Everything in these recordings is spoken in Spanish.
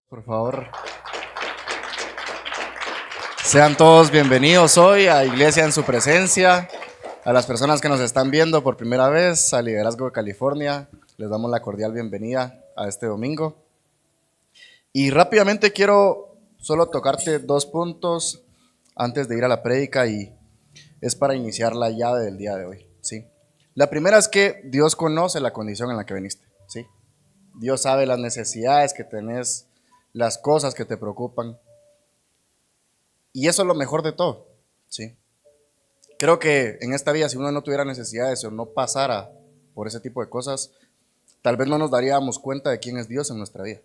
Por favor, sean todos bienvenidos hoy a Iglesia en su presencia. A las personas que nos están viendo por primera vez, a Liderazgo de California, les damos la cordial bienvenida a este domingo. Y rápidamente quiero solo tocarte dos puntos antes de ir a la prédica y es para iniciar la llave del día de hoy, ¿sí? La primera es que Dios conoce la condición en la que viniste, ¿sí? Dios sabe las necesidades que tenés, las cosas que te preocupan. Y eso es lo mejor de todo, ¿sí? Creo que en esta vida, si uno no tuviera necesidades o no pasara por ese tipo de cosas, tal vez no nos daríamos cuenta de quién es Dios en nuestra vida.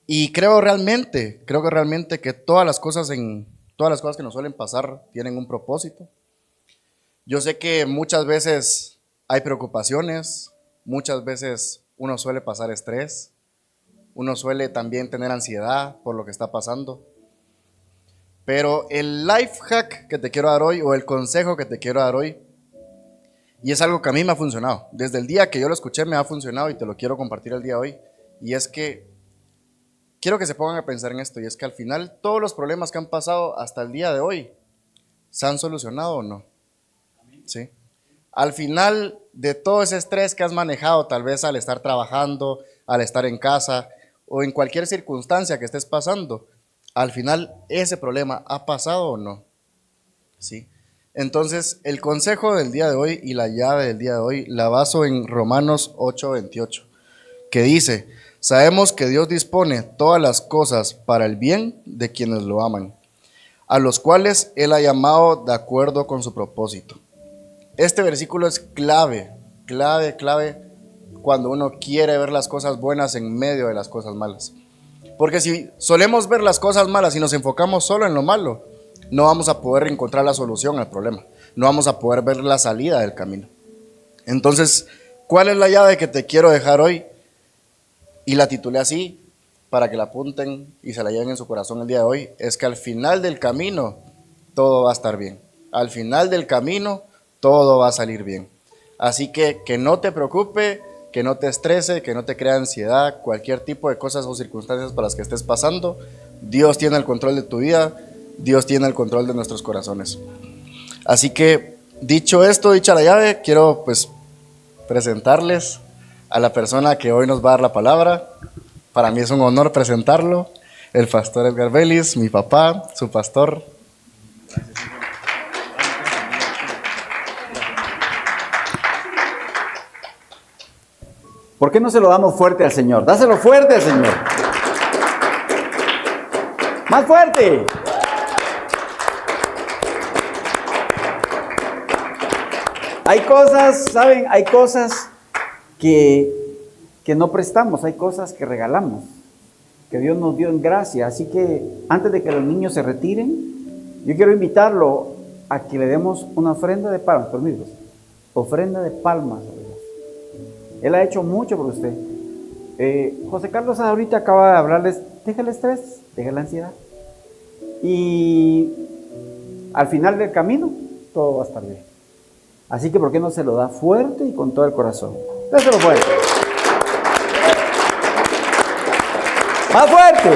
Y creo que realmente que todas las cosas que nos suelen pasar tienen un propósito. Yo sé que muchas veces hay preocupaciones, muchas veces uno suele pasar estrés, uno suele también tener ansiedad por lo que está pasando. Pero el life hack que te quiero dar hoy, o el consejo que te quiero dar hoy, y es algo que a mí me ha funcionado, desde el día que yo lo escuché me ha funcionado y te lo quiero compartir el día de hoy, y es que quiero que se pongan a pensar en esto, y es que al final todos los problemas que han pasado hasta el día de hoy, ¿se han solucionado o no? ¿Sí? Al final de todo ese estrés que has manejado, tal vez al estar trabajando, al estar en casa, o en cualquier circunstancia que estés pasando, al final ese problema ha pasado o no. ¿Sí? Entonces, el consejo del día de hoy y la llave del día de hoy la baso en Romanos 8:28, que dice: sabemos que Dios dispone todas las cosas para el bien de quienes lo aman, a los cuales Él ha llamado de acuerdo con su propósito. Este versículo es clave, clave, clave cuando uno quiere ver las cosas buenas en medio de las cosas malas. Porque si solemos ver las cosas malas y nos enfocamos solo en lo malo, no vamos a poder encontrar la solución al problema. No vamos a poder ver la salida del camino. Entonces, ¿cuál es la llave que te quiero dejar hoy? Y la titulé así, para que la apunten y se la lleven en su corazón el día de hoy. Es que al final del camino, todo va a estar bien. Al final del camino, todo va a salir bien. Así que no te preocupe, que no te estrese, que no te crea ansiedad, cualquier tipo de cosas o circunstancias por las que estés pasando. Dios tiene el control de tu vida, Dios tiene el control de nuestros corazones. Así que, dicho esto, dicha la llave, quiero pues presentarles a la persona que hoy nos va a dar la palabra. Para mí es un honor presentarlo, el pastor Edgar Vélez, mi papá, su pastor. ¿Por qué no se lo damos fuerte al Señor? Dáselo fuerte al Señor. ¡Más fuerte! Hay cosas, ¿saben? Hay cosas que no prestamos, hay cosas que regalamos, que Dios nos dio en gracia. Así que antes de que los niños se retiren, yo quiero invitarlo a que le demos una ofrenda de palmas, permiso, ofrenda de palmas a Dios. Él ha hecho mucho por usted. José Carlos ahorita acaba de hablarles, deja el estrés, deja la ansiedad. Y al final del camino, todo va a estar bien. Así que, ¿por qué no se lo da fuerte y con todo el corazón? Déselo fuerte. Más fuerte.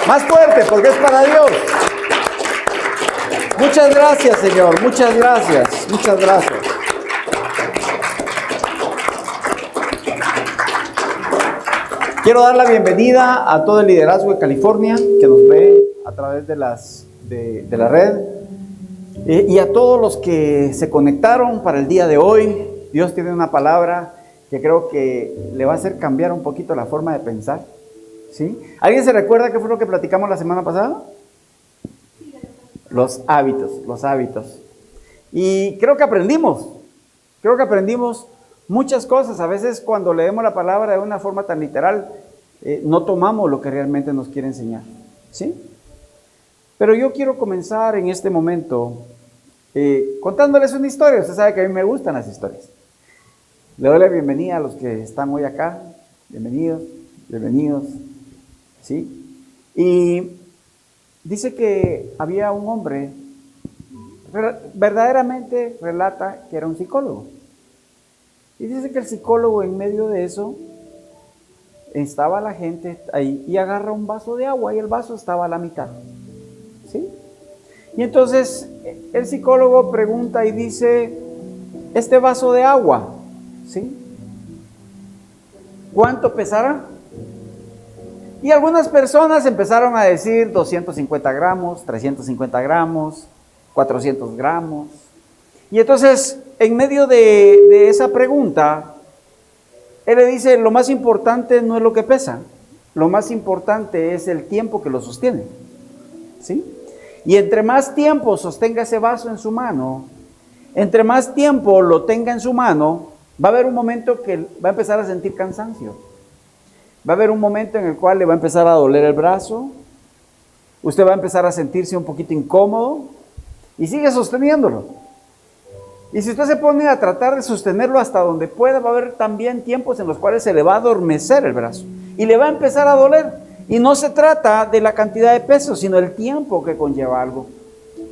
Más fuerte, porque es para Dios. Muchas gracias, Señor. Muchas gracias. Muchas gracias. Quiero dar la bienvenida a todo el liderazgo de California que nos ve a través de la red, y a todos los que se conectaron para el día de hoy. Dios tiene una palabra que creo que le va a hacer cambiar un poquito la forma de pensar, ¿sí? ¿Alguien se recuerda qué fue lo que platicamos la semana pasada? Los hábitos. Y creo que aprendimos muchas cosas. A veces cuando leemos la palabra de una forma tan literal, no tomamos lo que realmente nos quiere enseñar, ¿sí? Pero yo quiero comenzar en este momento contándoles una historia. Usted sabe que a mí me gustan las historias. Le doy la bienvenida a los que están hoy acá. Bienvenidos, ¿sí? Y dice que había un hombre, verdaderamente relata que era un psicólogo. Y dice que el psicólogo, en medio de eso, estaba la gente ahí y agarra un vaso de agua y el vaso estaba a la mitad. ¿Sí? Y entonces el psicólogo pregunta y dice, este vaso de agua, ¿sí? ¿Cuánto pesará? Y algunas personas empezaron a decir 250 gramos, 350 gramos, 400 gramos. Y entonces, en medio de esa pregunta, él le dice, lo más importante no es lo que pesa, lo más importante es el tiempo que lo sostiene. ¿Sí? Y entre más tiempo sostenga ese vaso en su mano, entre más tiempo lo tenga en su mano, va a haber un momento que va a empezar a sentir cansancio. Va a haber un momento en el cual le va a empezar a doler el brazo, usted va a empezar a sentirse un poquito incómodo y sigue sosteniéndolo. Y si usted se pone a tratar de sostenerlo hasta donde pueda, va a haber también tiempos en los cuales se le va a adormecer el brazo y le va a empezar a doler. Y no se trata de la cantidad de peso, sino el tiempo que conlleva algo.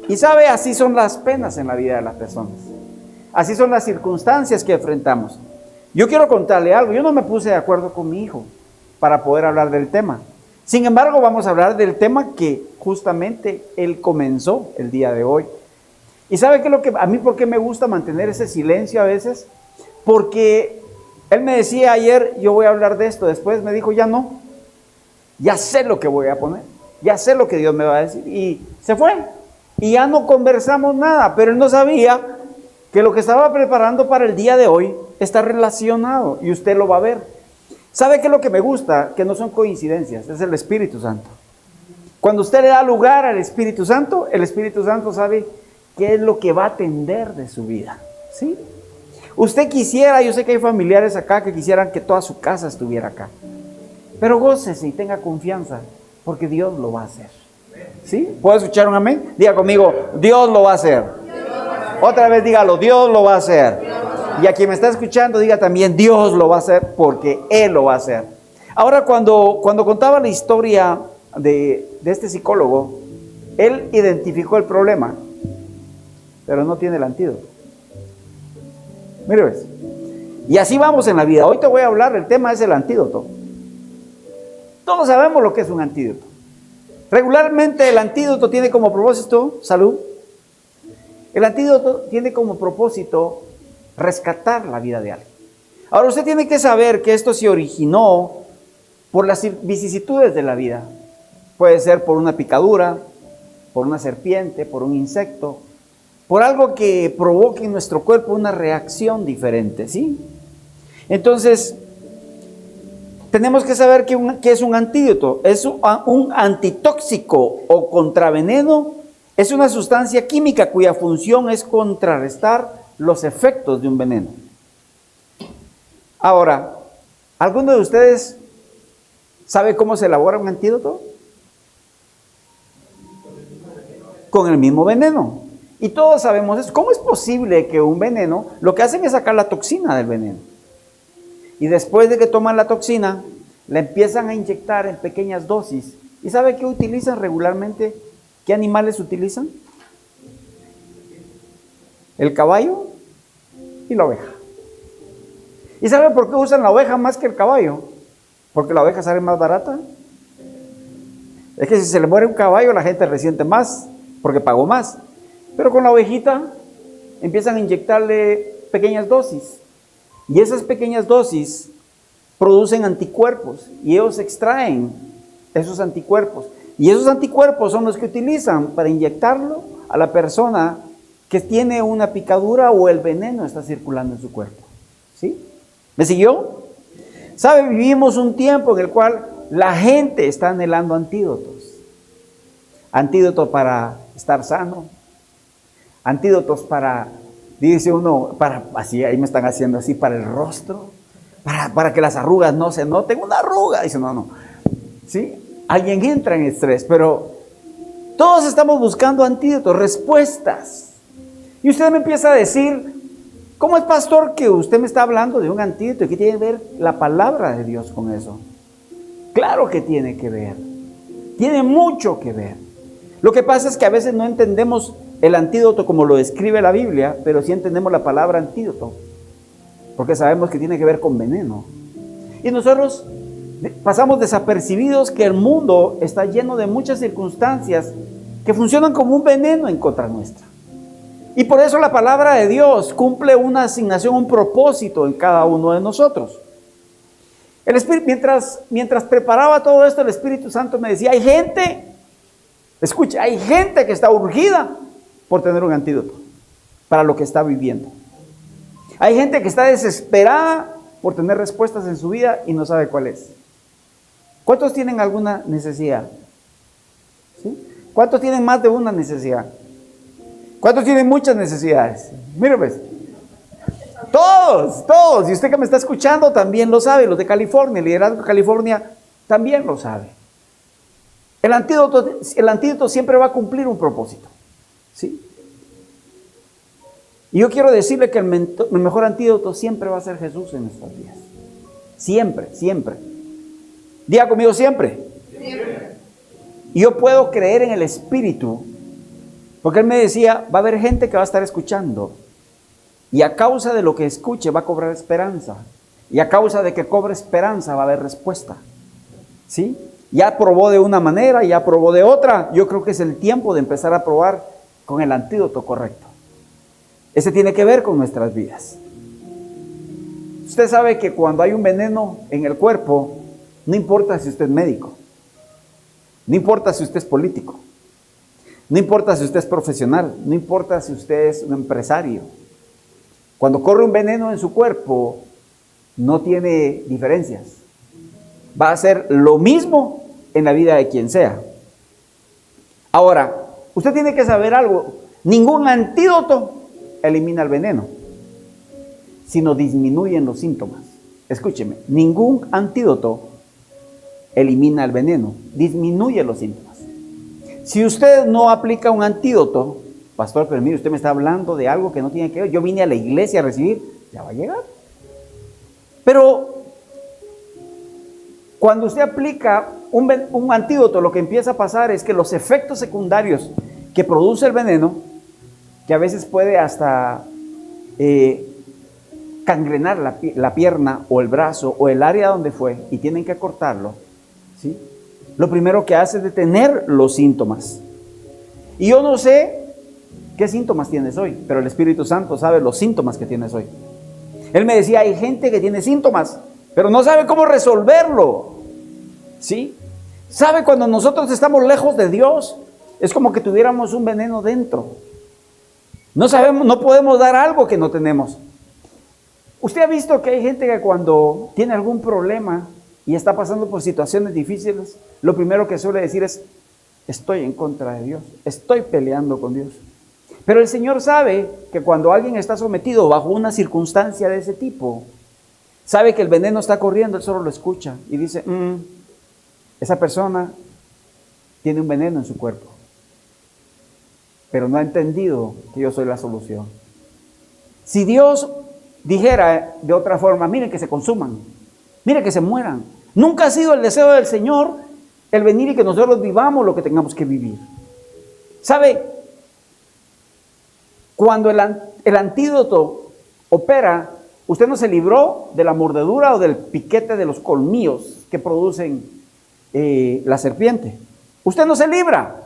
Y sabe, así son las penas en la vida de las personas. Así son las circunstancias que enfrentamos. Yo quiero contarle algo. Yo no me puse de acuerdo con mi hijo para poder hablar del tema. Sin embargo, vamos a hablar del tema que justamente él comenzó el día de hoy. ¿Y sabe qué es lo que a mí por qué me gusta mantener ese silencio a veces? Porque él me decía ayer, yo voy a hablar de esto. Después me dijo, ya no. Ya sé lo que voy a poner. Ya sé lo que Dios me va a decir. Y se fue. Y ya no conversamos nada. Pero él no sabía que lo que estaba preparando para el día de hoy está relacionado. Y usted lo va a ver. ¿Sabe qué es lo que me gusta? Que no son coincidencias. Es el Espíritu Santo. Cuando usted le da lugar al Espíritu Santo, el Espíritu Santo sabe qué es lo que va a atender de su vida. ¿Sí? Usted quisiera, yo sé que hay familiares acá que quisieran que toda su casa estuviera acá. Pero gócese y tenga confianza, porque Dios lo va a hacer. ¿Sí? ¿Puedo escuchar un amén? Diga conmigo, Dios lo va a hacer. Otra vez dígalo, Dios lo va a hacer. Y a quien me está escuchando, diga también, Dios lo va a hacer, porque Él lo va a hacer. Ahora, cuando contaba la historia de este psicólogo, él identificó el problema, pero no tiene el antídoto. Mire, ¿ves? Y así vamos en la vida. Hoy te voy a hablar, el tema es el antídoto. Todos sabemos lo que es un antídoto. Regularmente el antídoto tiene como propósito salud. El antídoto tiene como propósito rescatar la vida de alguien. Ahora usted tiene que saber que esto se originó por las vicisitudes de la vida. Puede ser por una picadura, por una serpiente, por un insecto, por algo que provoque en nuestro cuerpo una reacción diferente, ¿sí? Entonces, tenemos que saber qué es un antídoto. Es un antitóxico o contraveneno. Es una sustancia química cuya función es contrarrestar los efectos de un veneno. Ahora, ¿alguno de ustedes sabe cómo se elabora un antídoto? Con el mismo veneno. Y todos sabemos eso. ¿Cómo es posible que un veneno, lo que hacen es sacar la toxina del veneno? Y después de que toman la toxina, la empiezan a inyectar en pequeñas dosis. ¿Y sabe qué utilizan regularmente? ¿Qué animales utilizan? El caballo y la oveja. ¿Y sabe por qué usan la oveja más que el caballo? Porque la oveja sale más barata. Es que si se le muere un caballo, la gente resiente más, porque pagó más. Pero con la ovejita empiezan a inyectarle pequeñas dosis. Y esas pequeñas dosis producen anticuerpos y ellos extraen esos anticuerpos. Y esos anticuerpos son los que utilizan para inyectarlo a la persona que tiene una picadura o el veneno está circulando en su cuerpo. ¿Sí? ¿Me siguió? ¿Sabe? Vivimos un tiempo en el cual la gente está anhelando antídotos. Antídotos para estar sano. Antídotos para, dice uno, para, así, ahí me están haciendo así, para el rostro, para que las arrugas no se noten. Una arruga, dice, no. ¿Sí? Alguien entra en estrés, pero todos estamos buscando antídotos, respuestas. Y usted me empieza a decir, ¿cómo es, pastor, que usted me está hablando de un antídoto? ¿Qué tiene que ver la palabra de Dios con eso? Claro que tiene que ver. Tiene mucho que ver. Lo que pasa es que a veces no entendemos el antídoto como lo describe la Biblia, pero sí entendemos la palabra antídoto, porque sabemos que tiene que ver con veneno. Y nosotros pasamos desapercibidos que el mundo está lleno de muchas circunstancias que funcionan como un veneno en contra nuestra. Y por eso la palabra de Dios cumple una asignación, un propósito en cada uno de nosotros. El Espíritu, mientras preparaba todo esto, el Espíritu Santo me decía, hay gente, escucha, hay gente que está urgida por tener un antídoto para lo que está viviendo. Hay gente que está desesperada por tener respuestas en su vida y no sabe cuál es. ¿Cuántos tienen alguna necesidad? ¿Sí? ¿Cuántos tienen más de una necesidad? ¿Cuántos tienen muchas necesidades? Mire pues, todos, y usted que me está escuchando también lo sabe, los de California, el liderazgo de California también lo sabe. El antídoto siempre va a cumplir un propósito, ¿sí? Y yo quiero decirle que el mejor antídoto siempre va a ser Jesús en nuestras vidas. Siempre, siempre. Diga conmigo siempre. Siempre. Y yo puedo creer en el Espíritu, porque Él me decía, va a haber gente que va a estar escuchando, y a causa de lo que escuche va a cobrar esperanza, y a causa de que cobre esperanza va a haber respuesta, ¿sí? Ya probó de una manera, ya probó de otra, yo creo que es el tiempo de empezar a probar con el antídoto correcto. Ese tiene que ver con nuestras vidas. Usted sabe que cuando hay un veneno en el cuerpo, no importa si usted es médico, no importa si usted es político, no importa si usted es profesional, no importa si usted es un empresario. Cuando corre un veneno en su cuerpo, no tiene diferencias. Va a ser lo mismo en la vida de quien sea. Ahora, usted tiene que saber algo. Ningún antídoto elimina el veneno, sino disminuyen los síntomas. Escúcheme, ningún antídoto elimina el veneno, disminuye los síntomas. Si usted no aplica un antídoto, pastor, pero mire, usted me está hablando de algo que no tiene que ver, yo vine a la iglesia a recibir, ya va a llegar. Pero cuando usted aplica un antídoto, lo que empieza a pasar es que los efectos secundarios que produce el veneno, que a veces puede hasta cangrenar la pierna o el brazo o el área donde fue y tienen que cortarlo, ¿sí? Lo primero que hace es detener los síntomas. Y yo no sé qué síntomas tienes hoy, pero el Espíritu Santo sabe los síntomas que tienes hoy. Él me decía, hay gente que tiene síntomas, pero no sabe cómo resolverlo, ¿sí? ¿Sabe? Cuando nosotros estamos lejos de Dios, es como que tuviéramos un veneno dentro. No sabemos, no podemos dar algo que no tenemos. Usted ha visto que hay gente que cuando tiene algún problema y está pasando por situaciones difíciles, lo primero que suele decir es, estoy en contra de Dios, estoy peleando con Dios. Pero el Señor sabe que cuando alguien está sometido bajo una circunstancia de ese tipo, sabe que el veneno está corriendo, Él solo lo escucha y dice, esa persona tiene un veneno en su cuerpo, pero no ha entendido que yo soy la solución. Si Dios dijera de otra forma, miren que se consuman, miren que se mueran, nunca ha sido el deseo del Señor el venir y que nosotros vivamos lo que tengamos que vivir. ¿Sabe? Cuando el antídoto opera, usted no se libró de la mordedura o del piquete de los colmillos que producen la serpiente. Usted no se libra.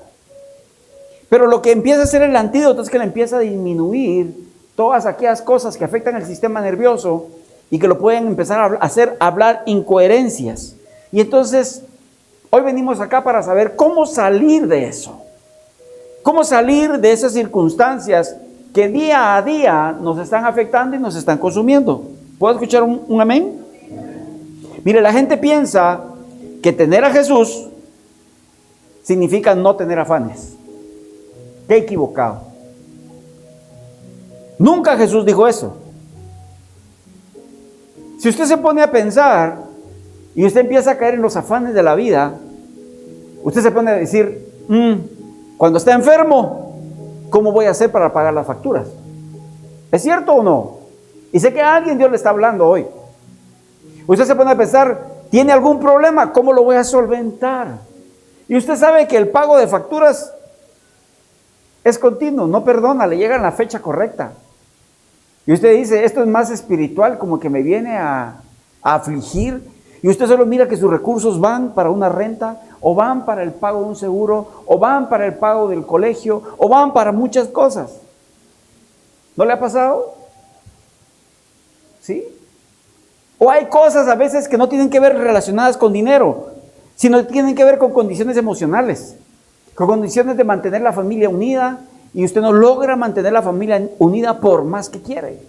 Pero lo que empieza a hacer el antídoto es que le empieza a disminuir todas aquellas cosas que afectan el sistema nervioso y que lo pueden empezar a hacer hablar incoherencias. Y entonces, hoy venimos acá para saber cómo salir de eso. Cómo salir de esas circunstancias que día a día nos están afectando y nos están consumiendo. ¿Puedo escuchar un amén? Mire, la gente piensa que tener a Jesús significa no tener afanes. Qué equivocado. Nunca Jesús dijo eso. Si usted se pone a pensar y usted empieza a caer en los afanes de la vida, usted se pone a decir, cuando está enfermo, ¿cómo voy a hacer para pagar las facturas? ¿Es cierto o no? Y sé que a alguien Dios le está hablando hoy. Usted se pone a pensar, ¿tiene algún problema? ¿Cómo lo voy a solventar? Y usted sabe que el pago de facturas es continuo, no perdona, le llega en la fecha correcta. Y usted dice, esto es más espiritual, como que me viene a afligir. Y Y usted solo mira que sus recursos van para una renta, o van para el pago de un seguro, o van para el pago del colegio, o van para muchas cosas. ¿No le ha pasado? ¿Sí? O hay cosas a veces que no tienen que ver relacionadas con dinero, sino tienen que ver con condiciones emocionales, con condiciones de mantener la familia unida, y usted no logra mantener la familia unida por más que quiere.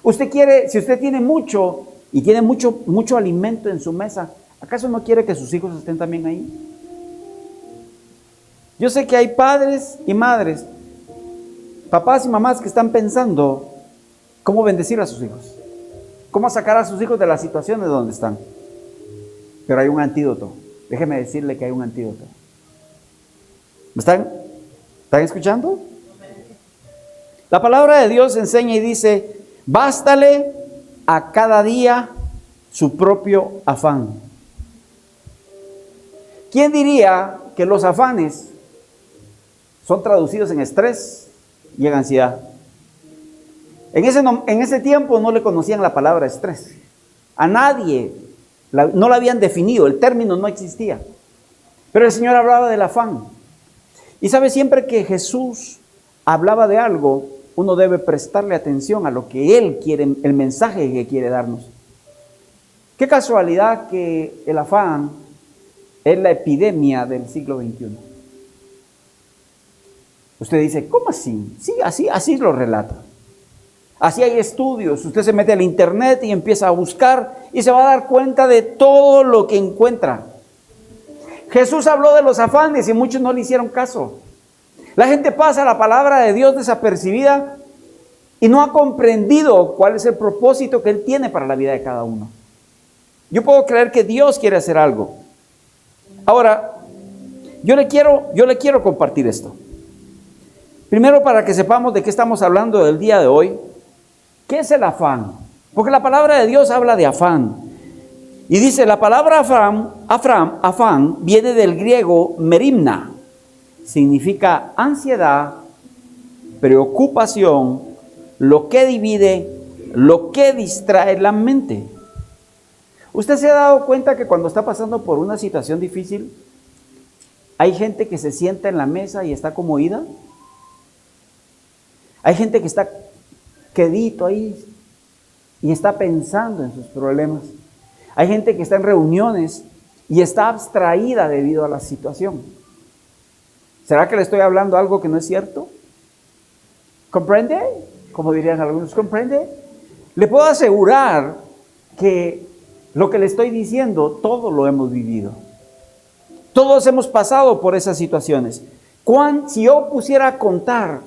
Usted quiere, si usted tiene mucho y tiene mucho alimento en su mesa, ¿acaso no quiere que sus hijos estén también ahí? Yo sé que hay padres y madres, papás y mamás que están pensando cómo bendecir a sus hijos, cómo sacar a sus hijos de las situaciones donde están. Pero hay un antídoto. Déjeme decirle que hay un antídoto. ¿Me están escuchando? La palabra de Dios enseña y dice: bástale a cada día su propio afán. ¿Quién diría que los afanes son traducidos en estrés y en ansiedad? En ese tiempo no le conocían la palabra estrés. A nadie no la habían definido, el término no existía. Pero el Señor hablaba del afán. Y sabe, siempre que Jesús hablaba de algo, uno debe prestarle atención a lo que Él quiere, el mensaje que quiere darnos. Qué casualidad que el afán es la epidemia del siglo XXI. Usted dice, ¿cómo así? Sí, así lo relata. Así hay estudios. Usted se mete al internet y empieza a buscar y se va a dar cuenta de todo lo que encuentra. Jesús habló de los afanes y muchos no le hicieron caso. La gente pasa la palabra de Dios desapercibida y no ha comprendido cuál es el propósito que Él tiene para la vida de cada uno. Yo puedo creer que Dios quiere hacer algo. Ahora, yo le quiero compartir esto. Primero, para que sepamos de qué estamos hablando del día de hoy. ¿Qué es el afán? Porque la palabra de Dios habla de afán. Y dice, la palabra afán viene del griego merimna. Significa ansiedad, preocupación, lo que divide, lo que distrae la mente. ¿Usted se ha dado cuenta que cuando está pasando por una situación difícil, hay gente que se sienta en la mesa y está como ida? Hay gente que está quedito ahí y está pensando en sus problemas. Hay gente que está en reuniones y está abstraída debido a la situación. ¿Será que le estoy hablando algo que no es cierto? ¿Comprende? Como dirían algunos, ¿comprende? Le puedo asegurar que lo que le estoy diciendo, todo lo hemos vivido. Todos hemos pasado por esas situaciones. Si yo pusiera a contar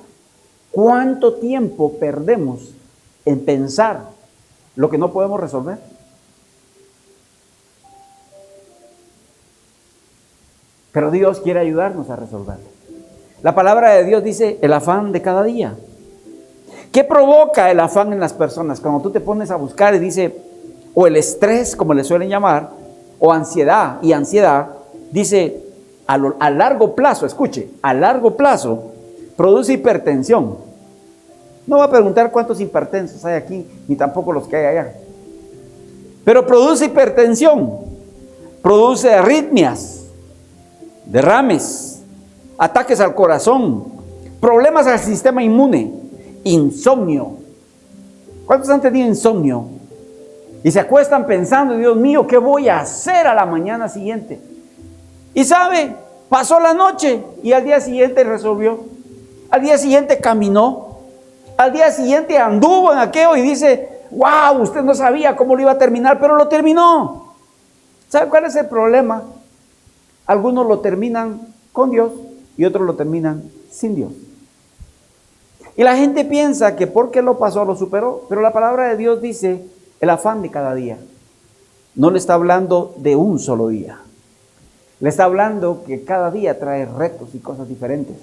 cuánto tiempo perdemos en pensar lo que no podemos resolver. Pero Dios quiere ayudarnos a resolverlo. La palabra de Dios dice el afán de cada día. ¿Qué provoca el afán en las personas? Cuando tú te pones a buscar y dice, o el estrés, como le suelen llamar, o ansiedad, y ansiedad, dice, a largo plazo, escuche, a largo plazo, produce hipertensión. No voy a preguntar cuántos hipertensos hay aquí, ni tampoco los que hay allá. Pero produce hipertensión, produce arritmias, derrames, ataques al corazón, problemas al sistema inmune, insomnio. ¿Cuántos han tenido insomnio? Y se acuestan pensando, Dios mío, ¿qué voy a hacer a la mañana siguiente? Y sabe, pasó la noche y al día siguiente resolvió. Al día siguiente caminó. Al día siguiente anduvo en aquello y dice, wow, usted no sabía cómo lo iba a terminar, pero lo terminó. ¿Sabe cuál es el problema? Algunos lo terminan con Dios y otros lo terminan sin Dios. Y la gente piensa que porque lo pasó, lo superó. Pero la palabra de Dios dice el afán de cada día. No le está hablando de un solo día. Le está hablando que cada día trae retos y cosas diferentes.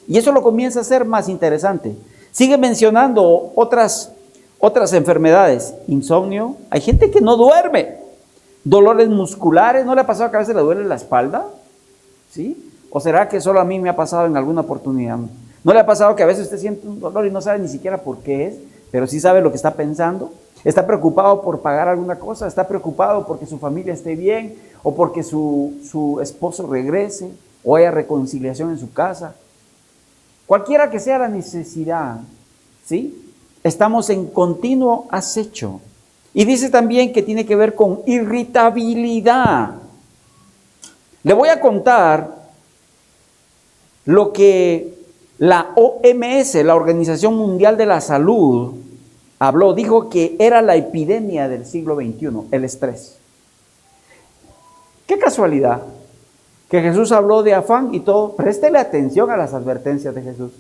Y eso lo comienza a hacer más interesante. Sigue mencionando otras enfermedades. Insomnio. Hay gente que no duerme. Dolores musculares. ¿No le ha pasado que a veces le duele la espalda? ¿Sí? ¿O será que solo a mí me ha pasado en alguna oportunidad? ¿No le ha pasado que a veces usted siente un dolor y no sabe ni siquiera por qué es, pero sí sabe lo que está pensando? está preocupado por pagar alguna cosa, está preocupado porque su familia esté bien, o porque su esposo regrese, o haya reconciliación en su casa. Cualquiera que sea la necesidad, ¿sí? Estamos en continuo acecho. Y dice también que tiene que ver con irritabilidad. Le voy a contar lo que la OMS, la Organización Mundial de la Salud, habló. Dijo que era la epidemia del siglo XXI, el estrés. Qué casualidad que Jesús habló de afán y todo. Préstele atención a las advertencias de Jesús.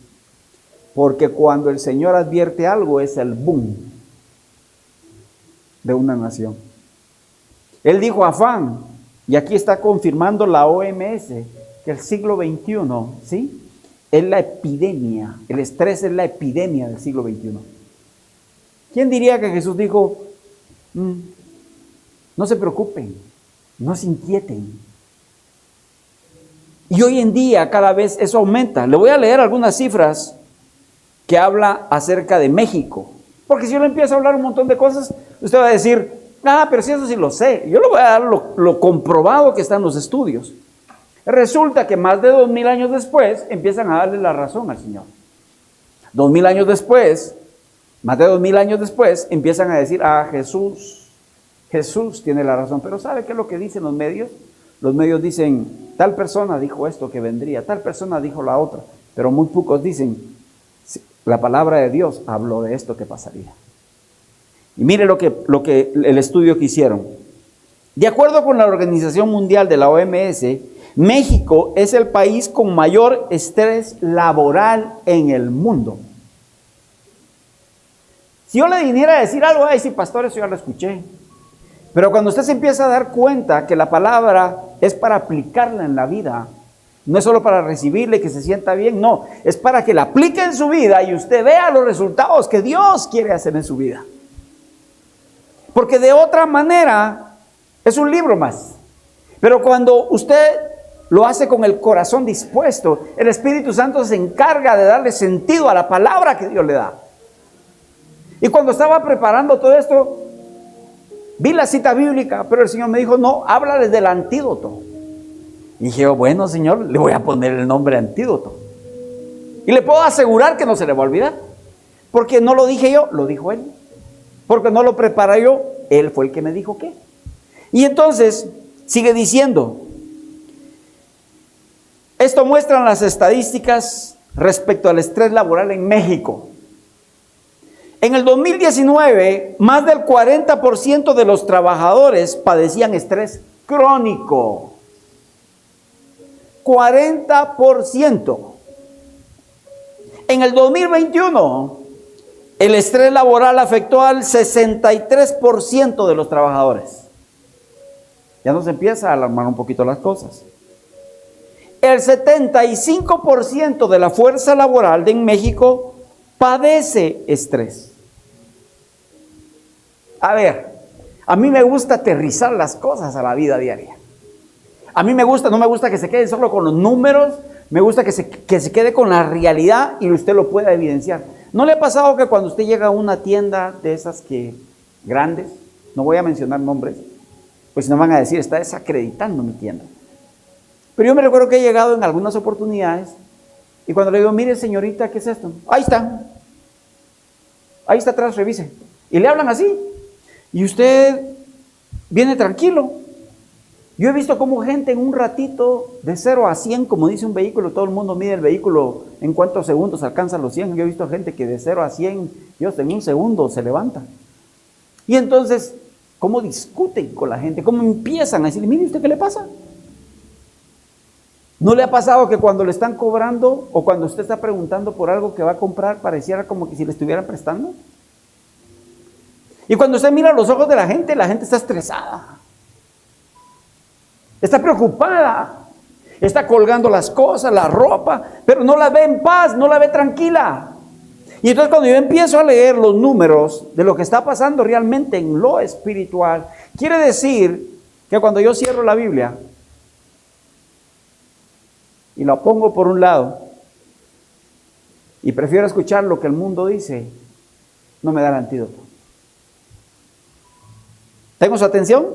Porque cuando el Señor advierte algo es el boom de una nación. Él dijo afán, y aquí está confirmando la OMS que el siglo XXI, ¿sí?, es la epidemia. El estrés es la epidemia del siglo XXI. ¿Quién diría que Jesús dijo, no se preocupen, no se inquieten? Y hoy en día cada vez eso aumenta. Le voy a leer algunas cifras que habla acerca de México. Porque si yo le empiezo a hablar un montón de cosas, usted va a decir, pero si eso sí lo sé. Yo le voy a dar lo comprobado que está en los estudios. Resulta que más de 2000 años después empiezan a darle la razón al Señor. 2000 años después, más de 2000 años después, empiezan a decir, Jesús tiene la razón. Pero ¿sabe qué es lo que dicen los medios? Los medios dicen, tal persona dijo esto que vendría, tal persona dijo la otra. Pero muy pocos dicen, la palabra de Dios habló de esto que pasaría. Y mire lo que el estudio que hicieron. De acuerdo con la Organización Mundial de la OMS, México es el país con mayor estrés laboral en el mundo. Si yo le viniera a decir algo, sí, pastor, eso ya lo escuché. Pero cuando usted se empieza a dar cuenta que la palabra es para aplicarla en la vida, no es solo para recibirla y que se sienta bien, no, es para que la aplique en su vida y usted vea los resultados que Dios quiere hacer en su vida. Porque de otra manera es un libro más. Pero cuando usted lo hace con el corazón dispuesto, el Espíritu Santo se encarga de darle sentido a la palabra que Dios le da. Y cuando estaba preparando todo esto, vi la cita bíblica, pero el Señor me dijo, no, háblales del antídoto. Y dije, bueno, Señor, le voy a poner el nombre antídoto. Y le puedo asegurar que no se le va a olvidar. Porque no lo dije yo, lo dijo Él. Porque no lo preparé yo, Él fue el que me dijo qué. Y entonces, sigue diciendo, esto muestran las estadísticas respecto al estrés laboral en México. En el 2019, más del 40% de los trabajadores padecían estrés crónico. 40%. En el 2021, el estrés laboral afectó al 63% de los trabajadores. Ya nos empieza a alarmar un poquito las cosas. El 75% de la fuerza laboral de en México padece estrés. A ver, a mí me gusta aterrizar las cosas a la vida diaria. A mí no me gusta que se quede solo con los números, me gusta que se quede con la realidad y usted lo pueda evidenciar. ¿No le ha pasado que cuando usted llega a una tienda de esas grandes, no voy a mencionar nombres, pues si no van a decir, está desacreditando mi tienda? Pero yo me recuerdo que he llegado en algunas oportunidades y cuando le digo, mire señorita, ¿qué es esto? Ahí está atrás, revise. Y le hablan así. Y usted viene tranquilo. Yo he visto cómo gente en un ratito de 0 a 100, como dice un vehículo, todo el mundo mide el vehículo en cuántos segundos alcanza los 100. Yo he visto gente que de 0 a 100, Dios, en un segundo se levanta. Y entonces, ¿cómo discuten con la gente? ¿Cómo empiezan a decirle, mire usted, qué le pasa? ¿No le ha pasado que cuando le están cobrando o cuando usted está preguntando por algo que va a comprar, pareciera como que si le estuvieran prestando? Y cuando usted mira los ojos de la gente está estresada, está preocupada, está colgando las cosas, la ropa, pero no la ve en paz, no la ve tranquila. Y entonces cuando yo empiezo a leer los números de lo que está pasando realmente en lo espiritual, quiere decir que cuando yo cierro la Biblia y la pongo por un lado y prefiero escuchar lo que el mundo dice, no me da el antídoto. ¿Tengo su atención?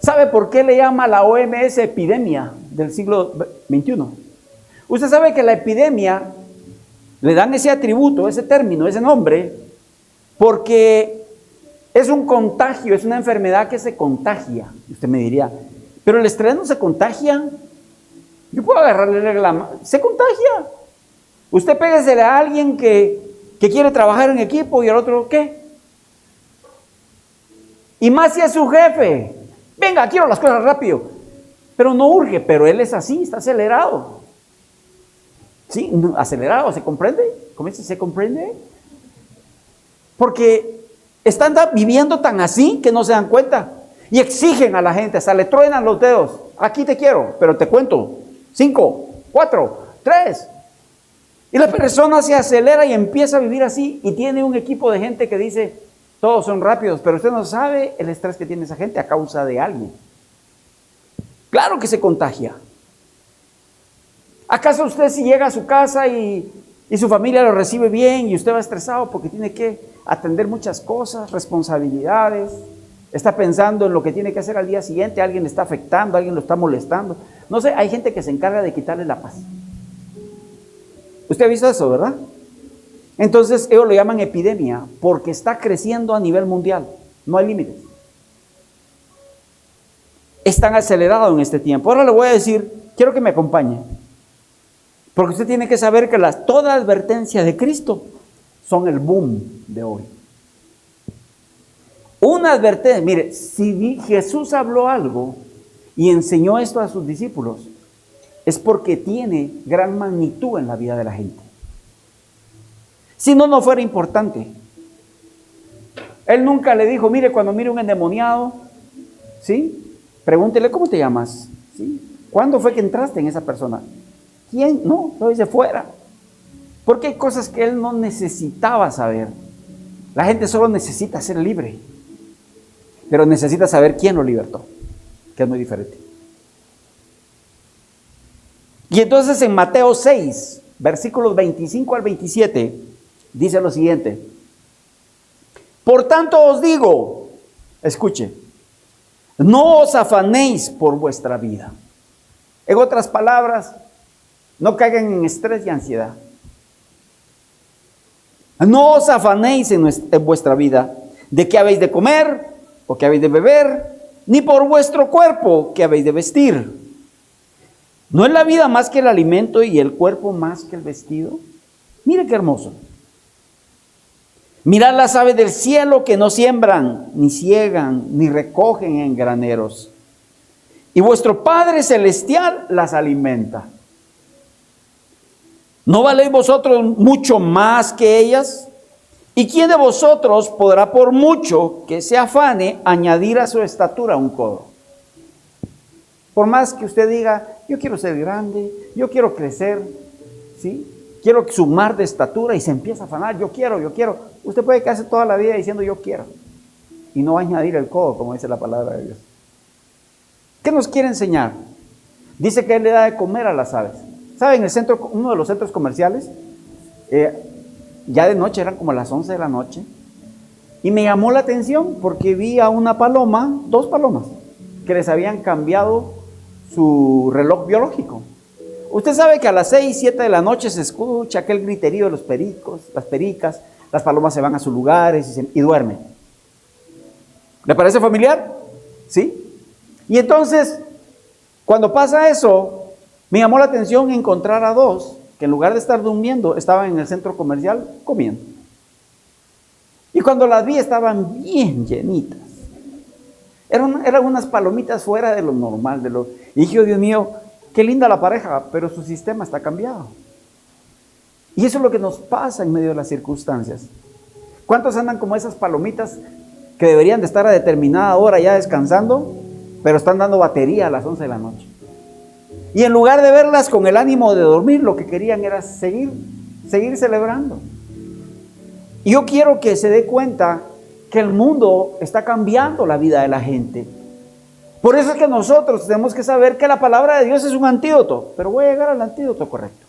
¿Sabe por qué le llama la OMS epidemia del siglo XXI? Usted sabe que la epidemia le dan ese atributo, ese término, ese nombre, porque es un contagio, es una enfermedad que se contagia. Usted me diría, pero el estrés no se contagia. Yo puedo agarrarle la mano, se contagia. Usted péguesele a alguien que quiere trabajar en equipo y al otro, ¿qué? Y más si es su jefe. Venga, quiero las cosas rápido. Pero no urge, pero él es así, está acelerado. ¿Sí? Acelerado, ¿se comprende? ¿Cómo dice? ¿Se comprende? Porque están viviendo tan así que no se dan cuenta. Y exigen a la gente, hasta le truenan los dedos. Aquí te quiero, pero te cuento. 5, 4, 3. Y la persona se acelera y empieza a vivir así. Y tiene un equipo de gente que dice, todos son rápidos, pero usted no sabe el estrés que tiene esa gente a causa de alguien. Claro que se contagia. ¿Acaso usted si llega a su casa y su familia lo recibe bien y usted va estresado porque tiene que atender muchas cosas, responsabilidades, está pensando en lo que tiene que hacer al día siguiente, alguien le está afectando, alguien lo está molestando? No sé, hay gente que se encarga de quitarle la paz. Usted ha visto eso, ¿verdad? Entonces ellos lo llaman epidemia porque está creciendo a nivel mundial, no hay límites. Es tan acelerado en este tiempo. Ahora le voy a decir, quiero que me acompañe, porque usted tiene que saber que toda advertencia de Cristo son el boom de hoy. Una advertencia, mire, si Jesús habló algo y enseñó esto a sus discípulos, es porque tiene gran magnitud en la vida de la gente. Si no, no fuera importante. Él nunca le dijo, mire, cuando mire un endemoniado, ¿sí? Pregúntele, ¿cómo te llamas? ¿Sí? ¿Cuándo fue que entraste en esa persona? ¿Quién? No, lo dice fuera. Porque hay cosas que él no necesitaba saber. La gente solo necesita ser libre, pero necesita saber quién lo libertó, que es muy diferente. Y entonces en Mateo 6, versículos 25 al 27, dice lo siguiente: por tanto os digo, escuche, no os afanéis por vuestra vida. En otras palabras, no caigan en estrés y ansiedad. No os afanéis en vuestra vida de qué habéis de comer o qué habéis de beber, ni por vuestro cuerpo qué habéis de vestir. ¿No es la vida más que el alimento y el cuerpo más que el vestido? Mire qué hermoso. Mirad las aves del cielo que no siembran, ni ciegan, ni recogen en graneros, y vuestro Padre Celestial las alimenta. ¿No valéis vosotros mucho más que ellas? ¿Y quién de vosotros podrá, por mucho que se afane, añadir a su estatura un codo? Por más que usted diga, yo quiero ser grande, yo quiero crecer, ¿sí? Quiero sumar de estatura, y se empieza a afanar, yo quiero. Usted puede quedarse toda la vida diciendo yo quiero, y no va a añadir el codo, como dice la palabra de Dios. ¿Qué nos quiere enseñar? Dice que Él le da de comer a las aves. ¿Saben? Uno de los centros comerciales, ya de noche, eran como las 11 de la noche, y me llamó la atención porque vi a una paloma, 2 palomas, que les habían cambiado su reloj biológico. Usted sabe que a las 6, 7 de la noche se escucha aquel griterío de los pericos, las pericas, las palomas se van a sus lugares y duermen. ¿Le parece familiar? ¿Sí? Y entonces, cuando pasa eso, me llamó la atención encontrar a 2 que en lugar de estar durmiendo, estaban en el centro comercial comiendo. Y cuando las vi, estaban bien llenitas. Eran unas palomitas fuera de lo normal. Y dije, oh, Dios mío, qué linda la pareja, pero su sistema está cambiado. Y eso es lo que nos pasa en medio de las circunstancias. ¿Cuántos andan como esas palomitas que deberían de estar a determinada hora ya descansando, pero están dando batería a las 11 de la noche? Y en lugar de verlas con el ánimo de dormir, lo que querían era seguir celebrando. Y yo quiero que se dé cuenta que el mundo está cambiando la vida de la gente. Por eso es que nosotros tenemos que saber que la palabra de Dios es un antídoto. Pero voy a llegar al antídoto correcto,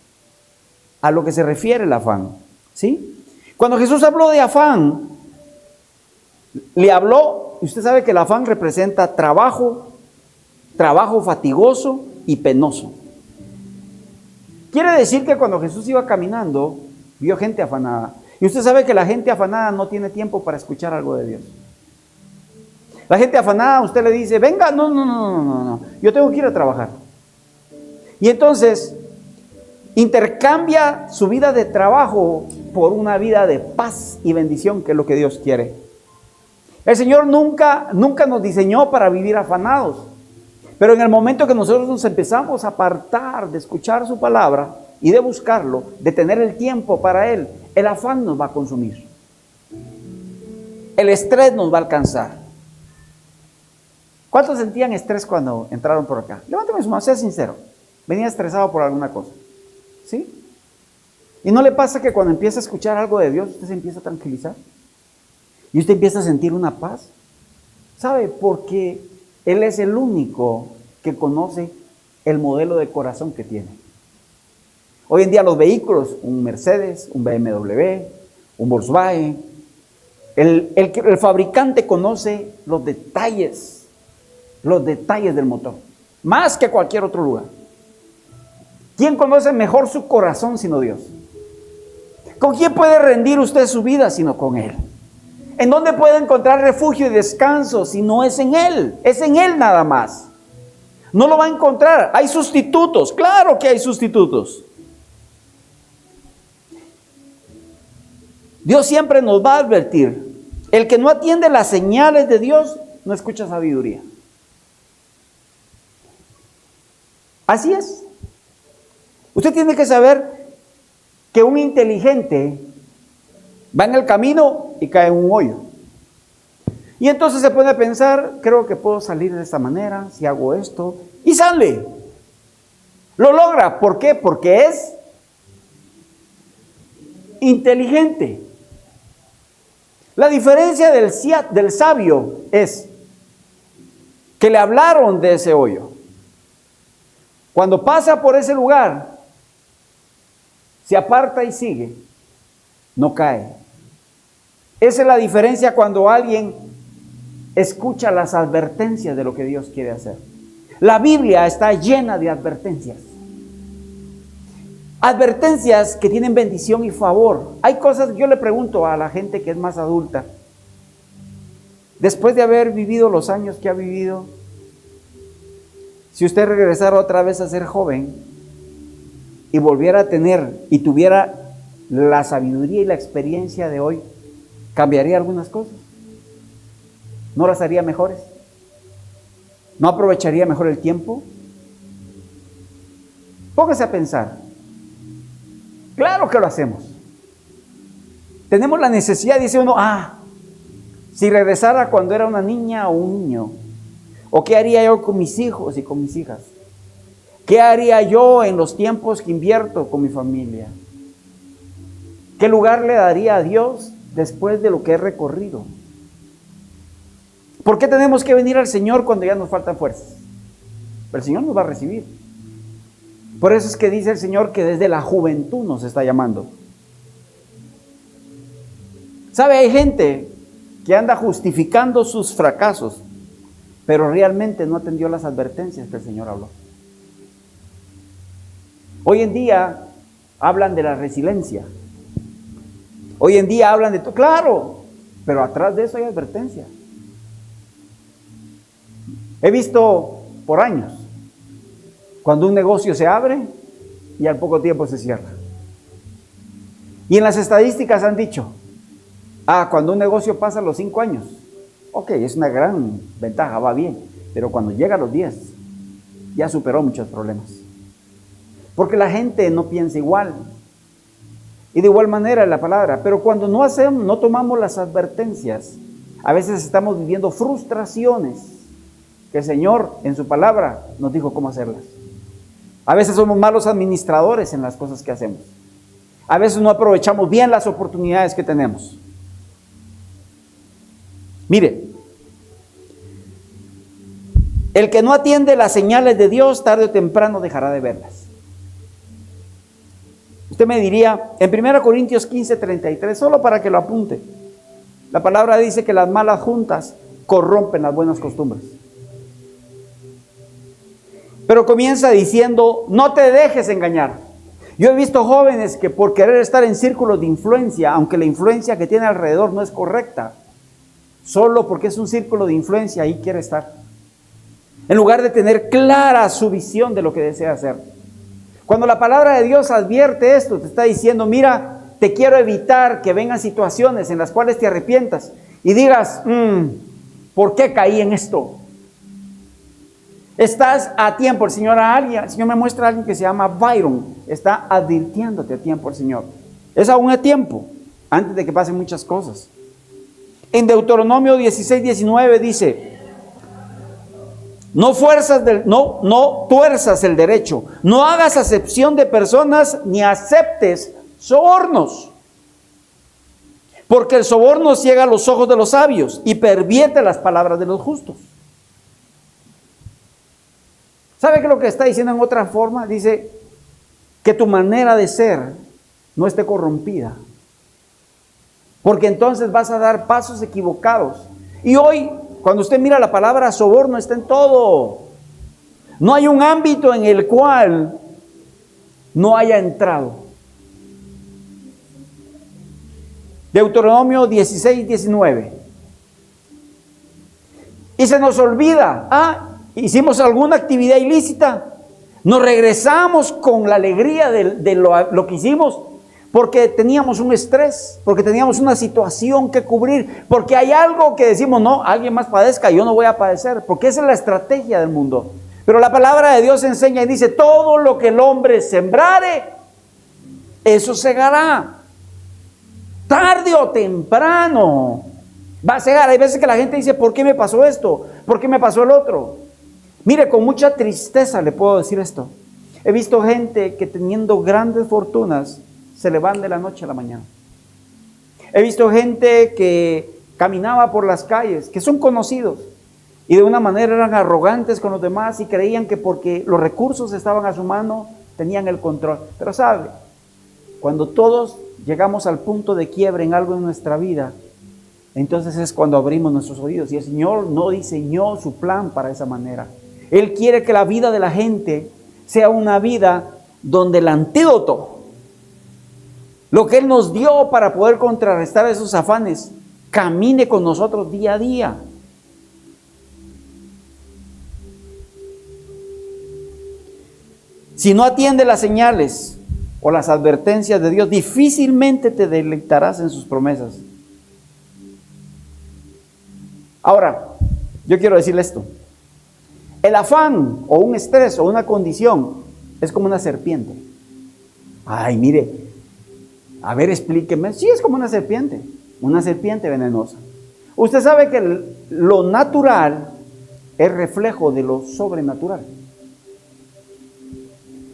a lo que se refiere el afán, ¿sí? Cuando Jesús habló de afán, Le habló, y usted sabe que el afán representa trabajo fatigoso y penoso. Quiere decir que cuando Jesús iba caminando, vio gente afanada. Y usted sabe que la gente afanada no tiene tiempo para escuchar algo de Dios. La gente afanada, usted le dice, venga, no, yo tengo que ir a trabajar. Y entonces, intercambia su vida de trabajo por una vida de paz y bendición, que es lo que Dios quiere. El Señor nunca nos diseñó para vivir afanados. Pero en el momento que nosotros nos empezamos a apartar de escuchar su palabra y de buscarlo, de tener el tiempo para Él, el afán nos va a consumir. El estrés nos va a alcanzar. ¿Cuántos sentían estrés cuando entraron por acá? Levántame su mano, sea sincero. Venía estresado por alguna cosa. ¿Sí? ¿Y no le pasa que cuando empieza a escuchar algo de Dios, usted se empieza a tranquilizar? Y usted empieza a sentir una paz. ¿Sabe? Porque Él es el único que conoce el modelo de corazón que tiene. Hoy en día los vehículos, un Mercedes, un BMW, un Volkswagen, el fabricante conoce los detalles del motor, más que cualquier otro lugar. ¿Quién conoce mejor su corazón sino Dios? ¿Con quién puede rendir usted su vida sino con Él? ¿En dónde puede encontrar refugio y descanso si no es en Él? Es en Él nada más. No lo va a encontrar. Hay sustitutos, claro que hay sustitutos. Dios siempre nos va a advertir. El que no atiende las señales de Dios no escucha sabiduría. Así es. Usted tiene que saber que un inteligente va en el camino y cae en un hoyo. Y entonces se pone a pensar, creo que puedo salir de esta manera, si hago esto, y sale. Lo logra. ¿Por qué? Porque es inteligente. La diferencia del sabio es que le hablaron de ese hoyo. Cuando pasa por ese lugar, se aparta y sigue, no cae. Esa es la diferencia cuando alguien escucha las advertencias de lo que Dios quiere hacer. La Biblia está llena de advertencias. Advertencias que tienen bendición y favor. Hay cosas, yo le pregunto a la gente que es más adulta, después de haber vivido los años que ha vivido, si usted regresara otra vez a ser joven y volviera a tener y tuviera la sabiduría y la experiencia de hoy, ¿cambiaría algunas cosas? ¿No las haría mejores? ¿No aprovecharía mejor el tiempo? Póngase a pensar. Claro que lo hacemos. Tenemos la necesidad, dice uno, si regresara cuando era una niña o un niño, o qué haría yo con mis hijos y con mis hijas, qué haría yo en los tiempos que invierto con mi familia, qué lugar le daría a Dios después de lo que he recorrido. ¿Por qué tenemos que venir al Señor cuando ya nos faltan fuerzas? Pero el Señor nos va a recibir. Por eso es que dice el Señor que desde la juventud nos está llamando. ¿Sabe? Hay gente que anda justificando sus fracasos, pero realmente no atendió las advertencias que el Señor habló. Hoy en día hablan de la resiliencia. Hoy en día hablan de todo, claro, pero atrás de eso hay advertencia. He visto por años cuando un negocio se abre y al poco tiempo se cierra. Y en las estadísticas han dicho, cuando un negocio pasa los 5 años, ok, es una gran ventaja, va bien, pero cuando llega a los 10, ya superó muchos problemas. Porque la gente no piensa igual. Y de igual manera en la palabra, pero cuando no tomamos las advertencias, a veces estamos viviendo frustraciones que el Señor en su palabra nos dijo cómo hacerlas. A veces somos malos administradores en las cosas que hacemos. A veces no aprovechamos bien las oportunidades que tenemos. Mire, el que no atiende las señales de Dios, tarde o temprano dejará de verlas. Usted me diría, en 1 Corintios 15:33, solo para que lo apunte, La palabra dice que las malas juntas corrompen las buenas costumbres. Pero comienza diciendo, no te dejes engañar. Yo he visto jóvenes que por querer estar en círculos de influencia, aunque la influencia que tiene alrededor no es correcta, solo porque es un círculo de influencia, ahí quiere estar. En lugar de tener clara su visión de lo que desea hacer. Cuando la palabra de Dios advierte esto, te está diciendo, mira, te quiero evitar que vengan situaciones en las cuales te arrepientas y digas, ¿por qué caí en esto? Estás a tiempo. El Señor me muestra a alguien que se llama Byron. Está advirtiéndote a tiempo el Señor. Es aún a tiempo, antes de que pasen muchas cosas. En Deuteronomio 16:19 dice, no tuerzas el derecho, no hagas acepción de personas ni aceptes sobornos. Porque el soborno ciega los ojos de los sabios y pervierte las palabras de los justos. ¿Sabe qué es lo que está diciendo en otra forma? Dice que tu manera de ser no esté corrompida. Porque entonces vas a dar pasos equivocados. Y hoy, cuando usted mira la palabra soborno, está en todo. No hay un ámbito en el cual no haya entrado. Deuteronomio 16:19. Y se nos olvida, hicimos alguna actividad ilícita, nos regresamos con la alegría de lo que hicimos, porque teníamos un estrés, porque teníamos una situación que cubrir, porque hay algo que decimos, no, alguien más padezca, yo no voy a padecer, porque esa es la estrategia del mundo. Pero la palabra de Dios enseña y dice, todo lo que el hombre sembrare, eso segará. Tarde o temprano va a segar. Hay veces que la gente dice, ¿por qué me pasó esto? ¿Por qué me pasó el otro? Mire, con mucha tristeza le puedo decir esto. He visto gente que teniendo grandes fortunas se le van de la noche a la mañana. He visto gente que caminaba por las calles, que son conocidos, y de una manera eran arrogantes con los demás y creían que porque los recursos estaban a su mano, tenían el control. Pero sabe, cuando todos llegamos al punto de quiebre en algo en nuestra vida, entonces es cuando abrimos nuestros oídos. Y el Señor no diseñó su plan para esa manera. Él quiere que la vida de la gente sea una vida donde el antídoto, lo que Él nos dio para poder contrarrestar esos afanes, camine con nosotros día a día. Si no atiende las señales o las advertencias de Dios, difícilmente te deleitarás en sus promesas. Ahora, yo quiero decirle esto. El afán o un estrés o una condición es como una serpiente. Ay, mire, a ver, explíqueme. Sí, es como una serpiente venenosa. Usted sabe que lo natural es reflejo de lo sobrenatural.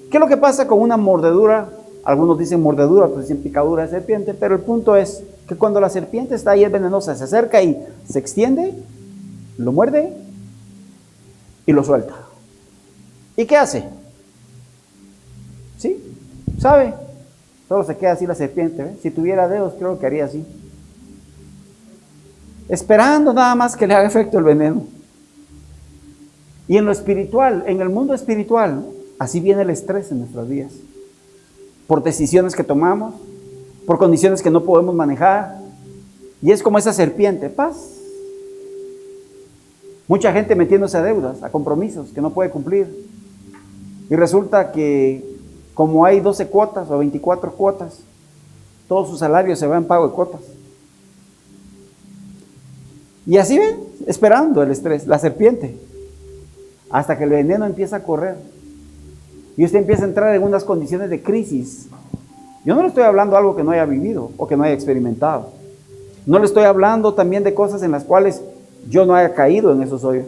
¿Qué es lo que pasa con una mordedura? Algunos dicen mordedura, otros dicen picadura de serpiente, pero el punto es que cuando la serpiente está ahí, es venenosa, se acerca y se extiende, lo muerde y lo suelta. ¿Y qué hace? ¿Sí? ¿Sabe? Solo se queda así la serpiente, ¿ve? Si tuviera dedos, creo que haría así. Esperando nada más que le haga efecto el veneno. Y en lo espiritual, en el mundo espiritual, así viene el estrés en nuestras vidas. Por decisiones que tomamos, por condiciones que no podemos manejar. Y es como esa serpiente, paz. Mucha gente metiéndose a deudas, a compromisos que no puede cumplir. Y resulta que como hay 12 cuotas o 24 cuotas, todo su salario se va en pago de cuotas. Y así ven, esperando el estrés, la serpiente, hasta que el veneno empieza a correr. Y usted empieza a entrar en unas condiciones de crisis. Yo no le estoy hablando de algo que no haya vivido o que no haya experimentado. No le estoy hablando también de cosas en las cuales yo no haya caído en esos hoyos.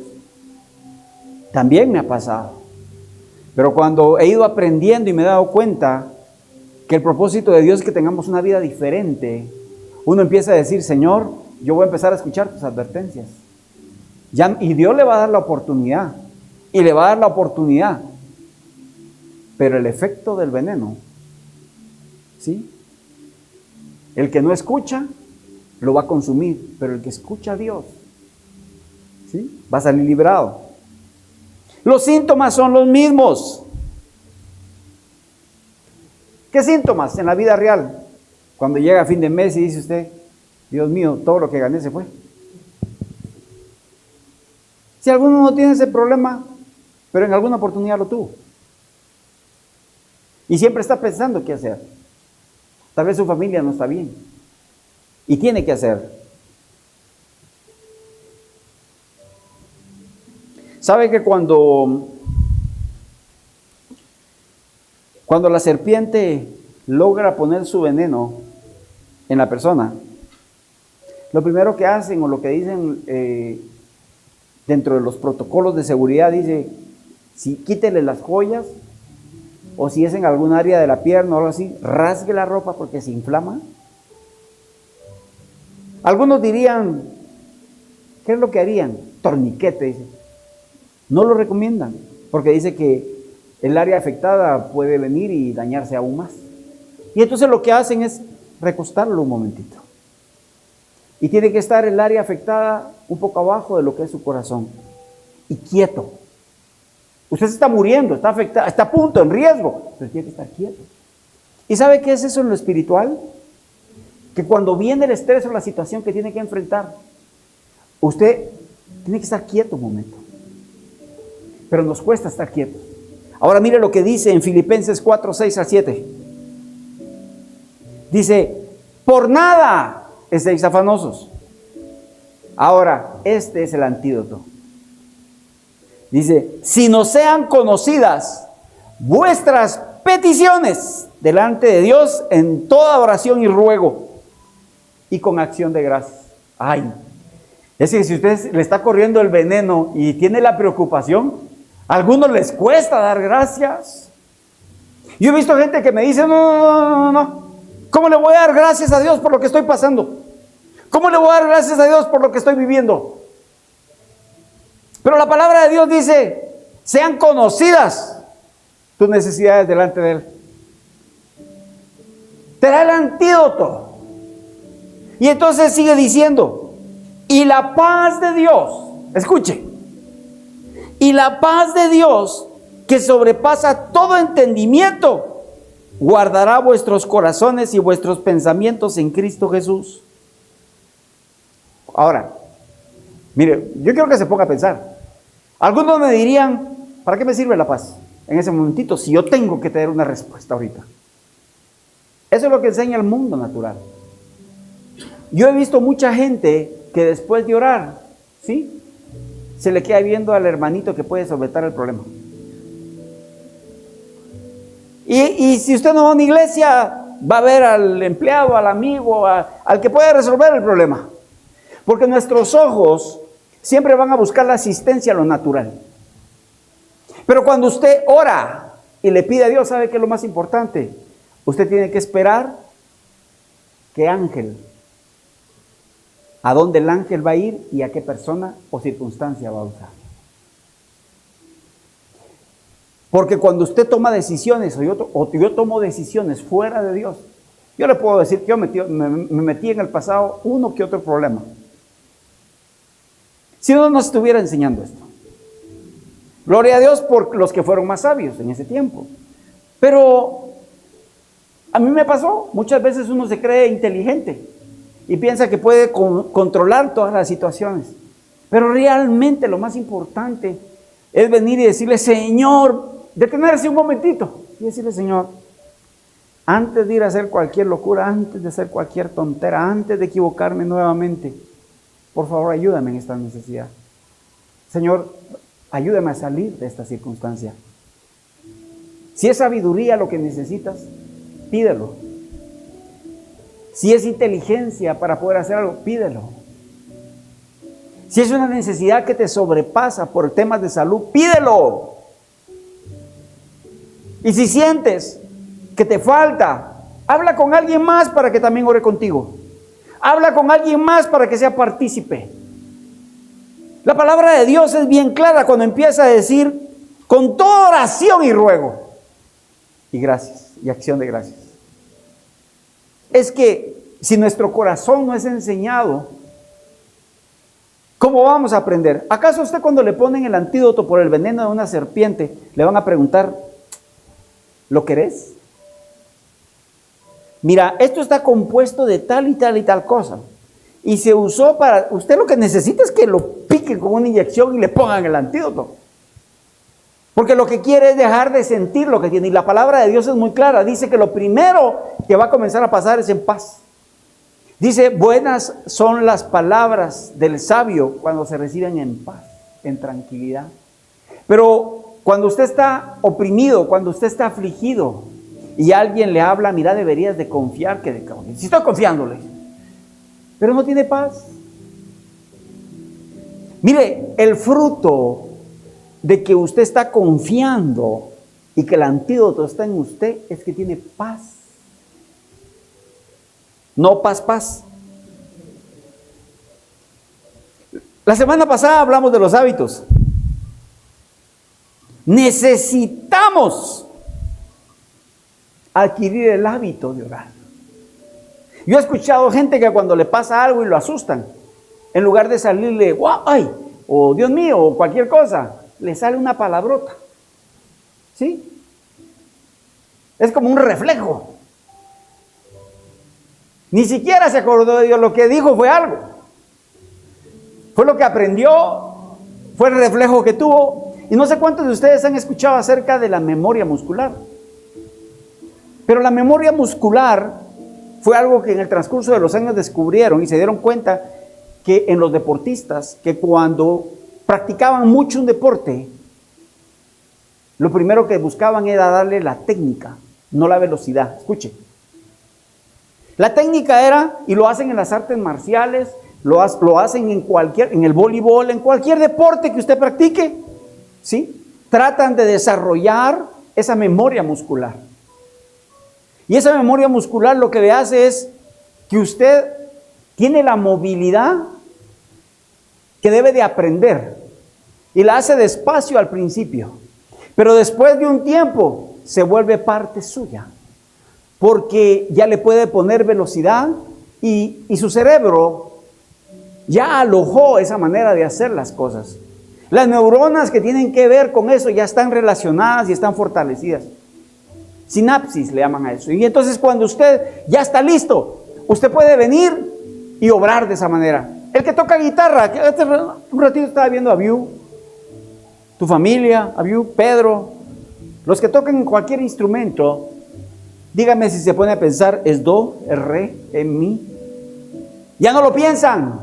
También me ha pasado. Pero cuando he ido aprendiendo y me he dado cuenta que el propósito de Dios es que tengamos una vida diferente, uno empieza a decir, Señor, yo voy a empezar a escuchar tus advertencias. Y Dios le va a dar la oportunidad. Y le va a dar la oportunidad. Pero el efecto del veneno, ¿sí? El que no escucha, lo va a consumir, pero el que escucha a Dios, ¿sí?, va a salir librado. Los síntomas son los mismos. ¿Qué síntomas en la vida real? Cuando llega a fin de mes y dice usted, Dios mío, todo lo que gané se fue. Si alguno no tiene ese problema, pero en alguna oportunidad lo tuvo. Y siempre está pensando qué hacer. Tal vez su familia no está bien. Y tiene que hacer. ¿Sabe que cuando la serpiente logra poner su veneno en la persona, lo primero que hacen o lo que dicen dentro de los protocolos de seguridad, dice, si quítele las joyas o si es en algún área de la pierna o algo así, rasgue la ropa porque se inflama? Algunos dirían, ¿qué es lo que harían? Torniquete, dice. No lo recomiendan porque dice que el área afectada puede venir y dañarse aún más. Y entonces lo que hacen es recostarlo un momentito. Y tiene que estar el área afectada un poco abajo de lo que es su corazón. Y quieto. Usted se está muriendo, está afectado, está a punto, en riesgo, pero tiene que estar quieto. ¿Y sabe qué es eso en lo espiritual? Que cuando viene el estrés o la situación que tiene que enfrentar, usted tiene que estar quieto un momento. Pero nos cuesta estar quietos. Ahora mire lo que dice en Filipenses 4, 6 a 7. Dice, por nada estéis afanosos. Ahora, este es el antídoto. Dice, si no sean conocidas vuestras peticiones delante de Dios en toda oración y ruego y con acción de gracias. Ay, es que si usted le está corriendo el veneno y tiene la preocupación, a algunos les cuesta dar gracias. Yo he visto gente que me dice, no. ¿Cómo le voy a dar gracias a Dios por lo que estoy pasando? ¿Cómo le voy a dar gracias a Dios por lo que estoy viviendo? Pero la palabra de Dios dice, sean conocidas tus necesidades delante de Él. Te da el antídoto. Y entonces sigue diciendo, y la paz de Dios, escuche, y la paz de Dios que sobrepasa todo entendimiento, guardará vuestros corazones y vuestros pensamientos en Cristo Jesús. Ahora, mire, yo quiero que se ponga a pensar. Algunos me dirían, ¿para qué me sirve la paz en ese momentito si yo tengo que tener una respuesta ahorita? Eso es lo que enseña el mundo natural. Yo he visto mucha gente que después de orar, ¿sí?, se le queda viendo al hermanito que puede solventar el problema. Y si usted no va a una iglesia, va a ver al empleado, al amigo, al que puede resolver el problema. Porque nuestros ojos siempre van a buscar la asistencia a lo natural. Pero cuando usted ora y le pide a Dios, ¿sabe qué es lo más importante? Usted tiene que esperar que ángel, a dónde el ángel va a ir y a qué persona o circunstancia va a usar. Porque cuando usted toma decisiones o yo tomo decisiones fuera de Dios, yo le puedo decir que yo me metí en el pasado uno que otro problema. Si no nos estuviera enseñando esto. Gloria a Dios por los que fueron más sabios en ese tiempo. Pero a mí me pasó, muchas veces uno se cree inteligente y piensa que puede controlar todas las situaciones. Pero realmente lo más importante es venir y decirle, Señor, detenerse un momentito y decirle, Señor, antes de ir a hacer cualquier locura, antes de hacer cualquier tontera, antes de equivocarme nuevamente, por favor ayúdame en esta necesidad. Señor, ayúdame a salir de esta circunstancia. Si es sabiduría lo que necesitas, pídelo. Si es inteligencia para poder hacer algo, pídelo. Si es una necesidad que te sobrepasa por temas de salud, pídelo. Y si sientes que te falta, habla con alguien más para que también ore contigo. Habla con alguien más para que sea partícipe. La palabra de Dios es bien clara cuando empieza a decir, con toda oración y ruego, y gracias, y acción de gracias. Es que si nuestro corazón no es enseñado, ¿cómo vamos a aprender? ¿Acaso usted cuando le ponen el antídoto por el veneno de una serpiente, le van a preguntar, ¿lo querés? Mira, esto está compuesto de tal y tal y tal cosa. Y se usó para, usted lo que necesita es que lo piquen con una inyección y le pongan el antídoto. Porque lo que quiere es dejar de sentir lo que tiene. Y la palabra de Dios es muy clara. Dice que lo primero que va a comenzar a pasar es en paz. Dice, buenas son las palabras del sabio cuando se reciben en paz, en tranquilidad. Pero cuando usted está oprimido, cuando usted está afligido y alguien le habla, mira, deberías de confiar, si estoy confiándole, pero no tiene paz. Mire, el fruto de que usted está confiando y que el antídoto está en usted es que tiene paz. No paz. La semana pasada hablamos de los hábitos. Necesitamos adquirir el hábito de orar. Yo he escuchado gente que cuando le pasa algo y lo asustan, en lugar de salirle, ¡guau! ¡Ay! O Dios mío, o cualquier cosa, le sale una palabrota. ¿Sí? Es como un reflejo. Ni siquiera se acordó de Dios, lo que dijo fue algo. Fue lo que aprendió, fue el reflejo que tuvo. Y no sé cuántos de ustedes han escuchado acerca de la memoria muscular. Pero la memoria muscular fue algo que en el transcurso de los años descubrieron y se dieron cuenta que en los deportistas, que cuando practicaban mucho un deporte, lo primero que buscaban era darle la técnica, no la velocidad. Escuche. La técnica era, y lo hacen en las artes marciales, lo hacen en el voleibol, en cualquier deporte que usted practique, ¿sí? Tratan de desarrollar esa memoria muscular. Y esa memoria muscular lo que le hace es que usted tiene la movilidad que debe de aprender. Y la hace despacio al principio. Pero después de un tiempo se vuelve parte suya. Porque ya le puede poner velocidad y su cerebro ya alojó esa manera de hacer las cosas. Las neuronas que tienen que ver con eso ya están relacionadas y están fortalecidas. Sinapsis le llaman a eso. Y entonces cuando usted ya está listo, usted puede venir y obrar de esa manera. El que toca guitarra, un ratito estaba viendo a Viu, tu familia, a Viu, Pedro, los que tocan cualquier instrumento. Dígame si se pone a pensar, es do, es re, es mi. Ya no lo piensan.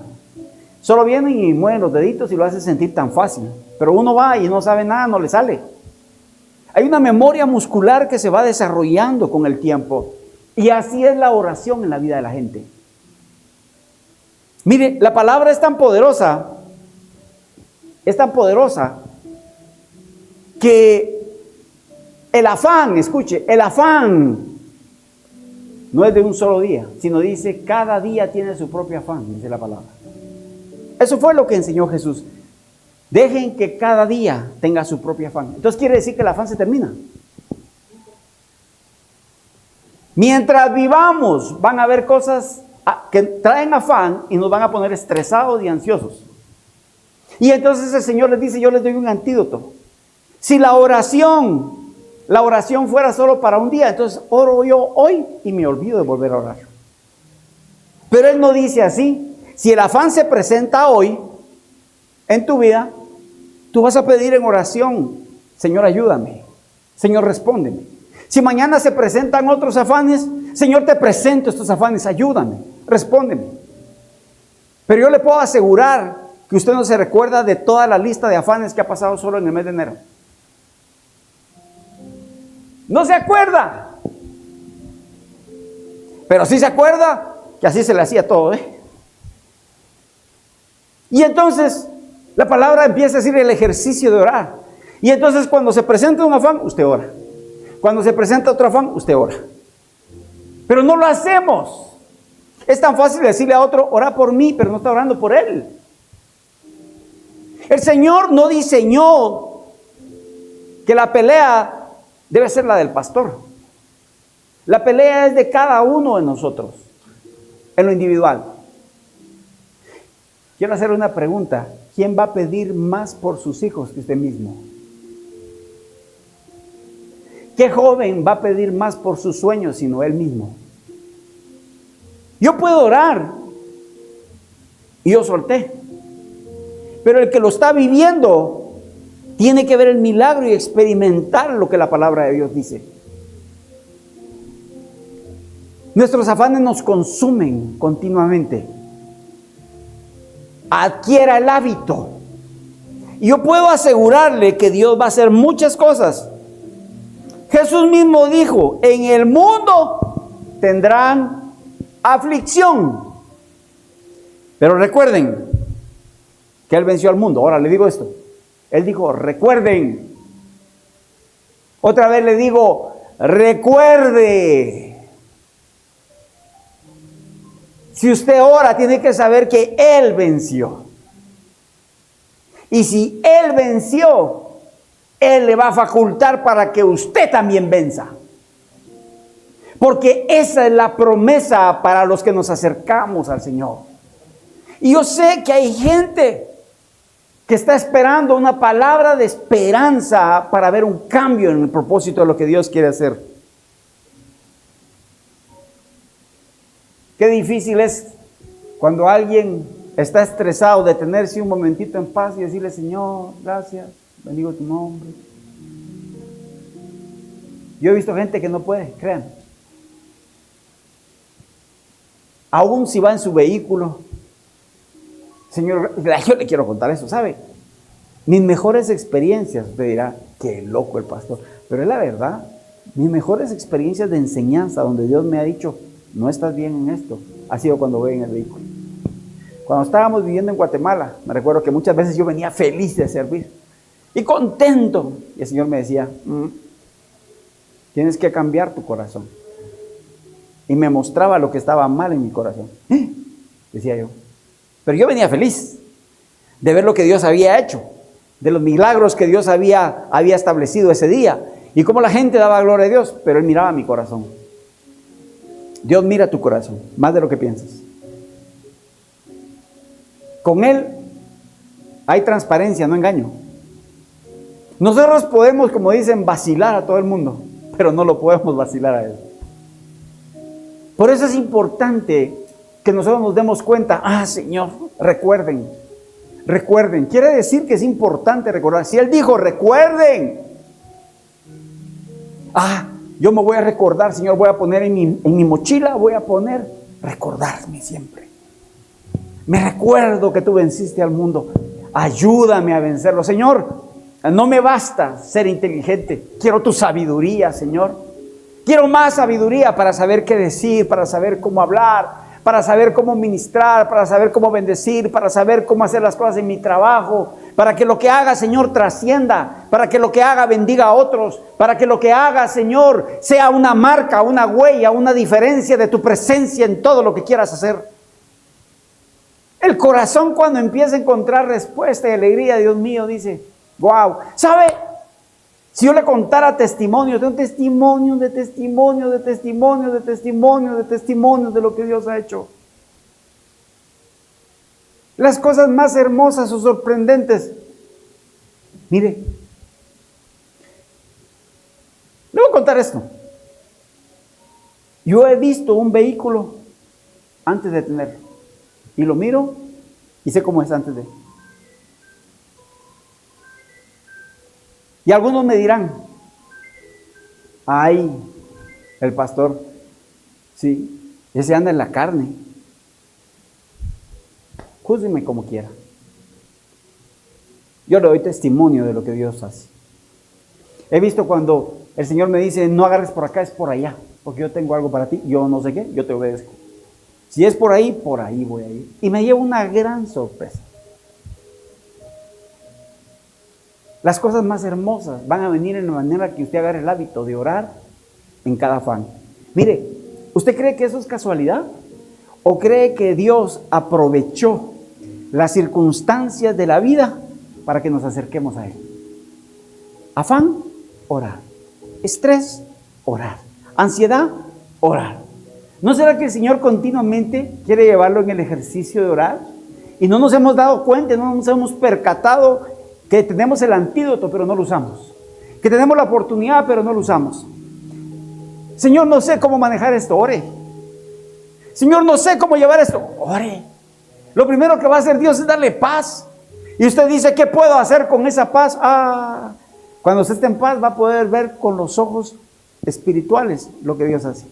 Solo vienen y mueven los deditos y lo hacen sentir tan fácil. Pero uno va y no sabe nada, no le sale. Hay una memoria muscular que se va desarrollando con el tiempo. Y así es la oración en la vida de la gente. Mire, la palabra es tan poderosa que el afán, escuche, el afán no es de un solo día, sino dice, cada día tiene su propio afán, dice la palabra. Eso fue lo que enseñó Jesús. Dejen que cada día tenga su propio afán. Entonces quiere decir que el afán se termina. Mientras vivamos, van a haber cosas que traen afán y nos van a poner estresados y ansiosos. Y entonces el Señor les dice, yo les doy un antídoto. Si la oración fuera solo para un día, entonces oro yo hoy y me olvido de volver a orar. Pero Él no dice así. Si el afán se presenta hoy en tu vida, tú vas a pedir en oración, Señor, ayúdame. Señor, respóndeme. Si mañana se presentan otros afanes, Señor, te presento estos afanes, ayúdame, respóndeme. Pero yo le puedo asegurar que usted no se recuerda de toda la lista de afanes que ha pasado solo en el mes de enero. No se acuerda. Pero sí se acuerda que así se le hacía todo, Y entonces la palabra empieza a decir el ejercicio de orar. Y entonces cuando se presenta un afán, usted ora. Cuando se presenta otro afán, usted ora. Pero no lo hacemos. Es tan fácil decirle a otro, ora por mí, pero no está orando por él. El Señor no diseñó que la pelea debe ser la del pastor. La pelea es de cada uno de nosotros. en lo individual. Quiero hacer una pregunta. ¿Quién va a pedir más por sus hijos que usted mismo? ¿Qué joven va a pedir más por sus sueños sino él mismo? Yo puedo orar y yo solté, pero el que lo está viviendo tiene que ver el milagro y experimentar lo que la palabra de Dios dice. Nuestros afanes nos consumen continuamente. Adquiera el hábito. Y yo puedo asegurarle que Dios va a hacer muchas cosas. Jesús mismo dijo, en el mundo tendrán aflicción. Pero recuerden que Él venció al mundo. Ahora le digo esto. Él dijo, recuerden. Otra vez le digo, recuerde. Si usted ora, tiene que saber que Él venció. Y si Él venció, Él le va a facultar para que usted también venza. Porque esa es la promesa para los que nos acercamos al Señor. Y yo sé que hay gente que está esperando una palabra de esperanza para ver un cambio en el propósito de lo que Dios quiere hacer. Qué difícil es cuando alguien está estresado detenerse un momentito en paz y decirle, Señor, gracias, bendigo tu nombre. Yo he visto gente que no puede, crean. Aún si va en su vehículo. Señor, yo le quiero contar eso, ¿sabe? Mis mejores experiencias, usted dirá, qué loco el pastor, pero es la verdad. Mis mejores experiencias de enseñanza donde Dios me ha dicho, no estás bien en esto, ha sido cuando voy en el vehículo. Cuando estábamos viviendo en Guatemala, me recuerdo que muchas veces yo venía feliz de servir y contento. Y el Señor me decía, tienes que cambiar tu corazón. Y me mostraba lo que estaba mal en mi corazón. Decía yo. Pero yo venía feliz de ver lo que Dios había hecho, de los milagros que Dios había establecido ese día y cómo la gente daba gloria a Dios, pero Él miraba mi corazón. Dios mira tu corazón, más de lo que piensas. Con Él hay transparencia, no engaño. Nosotros podemos, como dicen, vacilar a todo el mundo, pero no lo podemos vacilar a Él. Por eso es importante que nosotros nos demos cuenta, Señor, recuerden. Quiere decir que es importante recordar. Si Él dijo, recuerden. Yo me voy a recordar, Señor, voy a poner en mi mochila, voy a poner, recordarme siempre. Me recuerdo que tú venciste al mundo. Ayúdame a vencerlo. Señor, no me basta ser inteligente. Quiero tu sabiduría, Señor. Quiero más sabiduría para saber qué decir, para saber cómo hablar, para saber cómo ministrar, para saber cómo bendecir, para saber cómo hacer las cosas en mi trabajo, para que lo que haga, Señor, trascienda, para que lo que haga bendiga a otros, para que lo que haga, Señor, sea una marca, una huella, una diferencia de tu presencia en todo lo que quieras hacer. El corazón, cuando empieza a encontrar respuesta y alegría, Dios mío, dice, wow, ¿sabe? Si yo le contara testimonios, tengo testimonios de lo que Dios ha hecho. Las cosas más hermosas o sorprendentes. Mire, le voy a contar esto. Yo he visto un vehículo antes de tenerlo. Y lo miro y sé cómo es antes de. Y algunos me dirán, ay, el pastor, sí, ese anda en la carne. Júzgueme como quiera. Yo le doy testimonio de lo que Dios hace. He visto cuando el Señor me dice, no agarres por acá, es por allá, porque yo tengo algo para ti, yo no sé qué, yo te obedezco. Si es por ahí voy a ir. Y me lleva una gran sorpresa. Las cosas más hermosas van a venir en la manera que usted agarre el hábito de orar en cada afán. Mire, ¿usted cree que eso es casualidad? ¿O cree que Dios aprovechó las circunstancias de la vida para que nos acerquemos a Él? Afán, orar. Estrés, orar. Ansiedad, orar. ¿No será que el Señor continuamente quiere llevarlo en el ejercicio de orar? Y no nos hemos dado cuenta, no nos hemos percatado que tenemos el antídoto, pero no lo usamos. Que tenemos la oportunidad, pero no lo usamos. Señor, no sé cómo manejar esto, ore. Señor, no sé cómo llevar esto, ore. Lo primero que va a hacer Dios es darle paz. Y usted dice, ¿qué puedo hacer con esa paz? Cuando usted esté en paz va a poder ver con los ojos espirituales lo que Dios hace.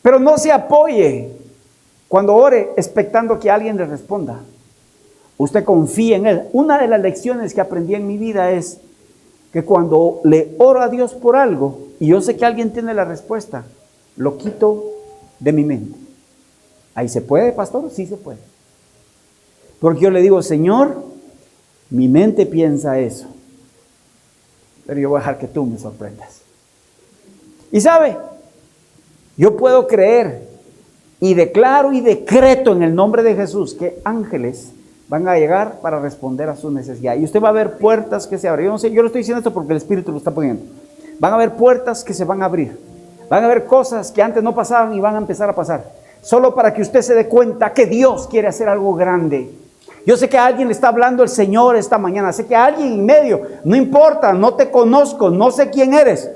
Pero no se apoye cuando ore expectando que alguien le responda. Usted confía en Él. Una de las lecciones que aprendí en mi vida es que cuando le oro a Dios por algo y yo sé que alguien tiene la respuesta, lo quito de mi mente. ¿Ahí se puede, pastor? Sí se puede. Porque yo le digo, Señor, mi mente piensa eso, pero yo voy a dejar que tú me sorprendas. Y sabe, yo puedo creer y declaro y decreto en el nombre de Jesús que ángeles van a llegar para responder a su necesidad. Y usted va a ver puertas que se abren. Yo no sé, yo le estoy diciendo esto porque el Espíritu lo está poniendo. Van a haber puertas que se van a abrir. Van a haber cosas que antes no pasaban y van a empezar a pasar. Solo para que usted se dé cuenta que Dios quiere hacer algo grande. Yo sé que a alguien le está hablando el Señor esta mañana. Sé que a alguien en medio, no importa, no te conozco, no sé quién eres.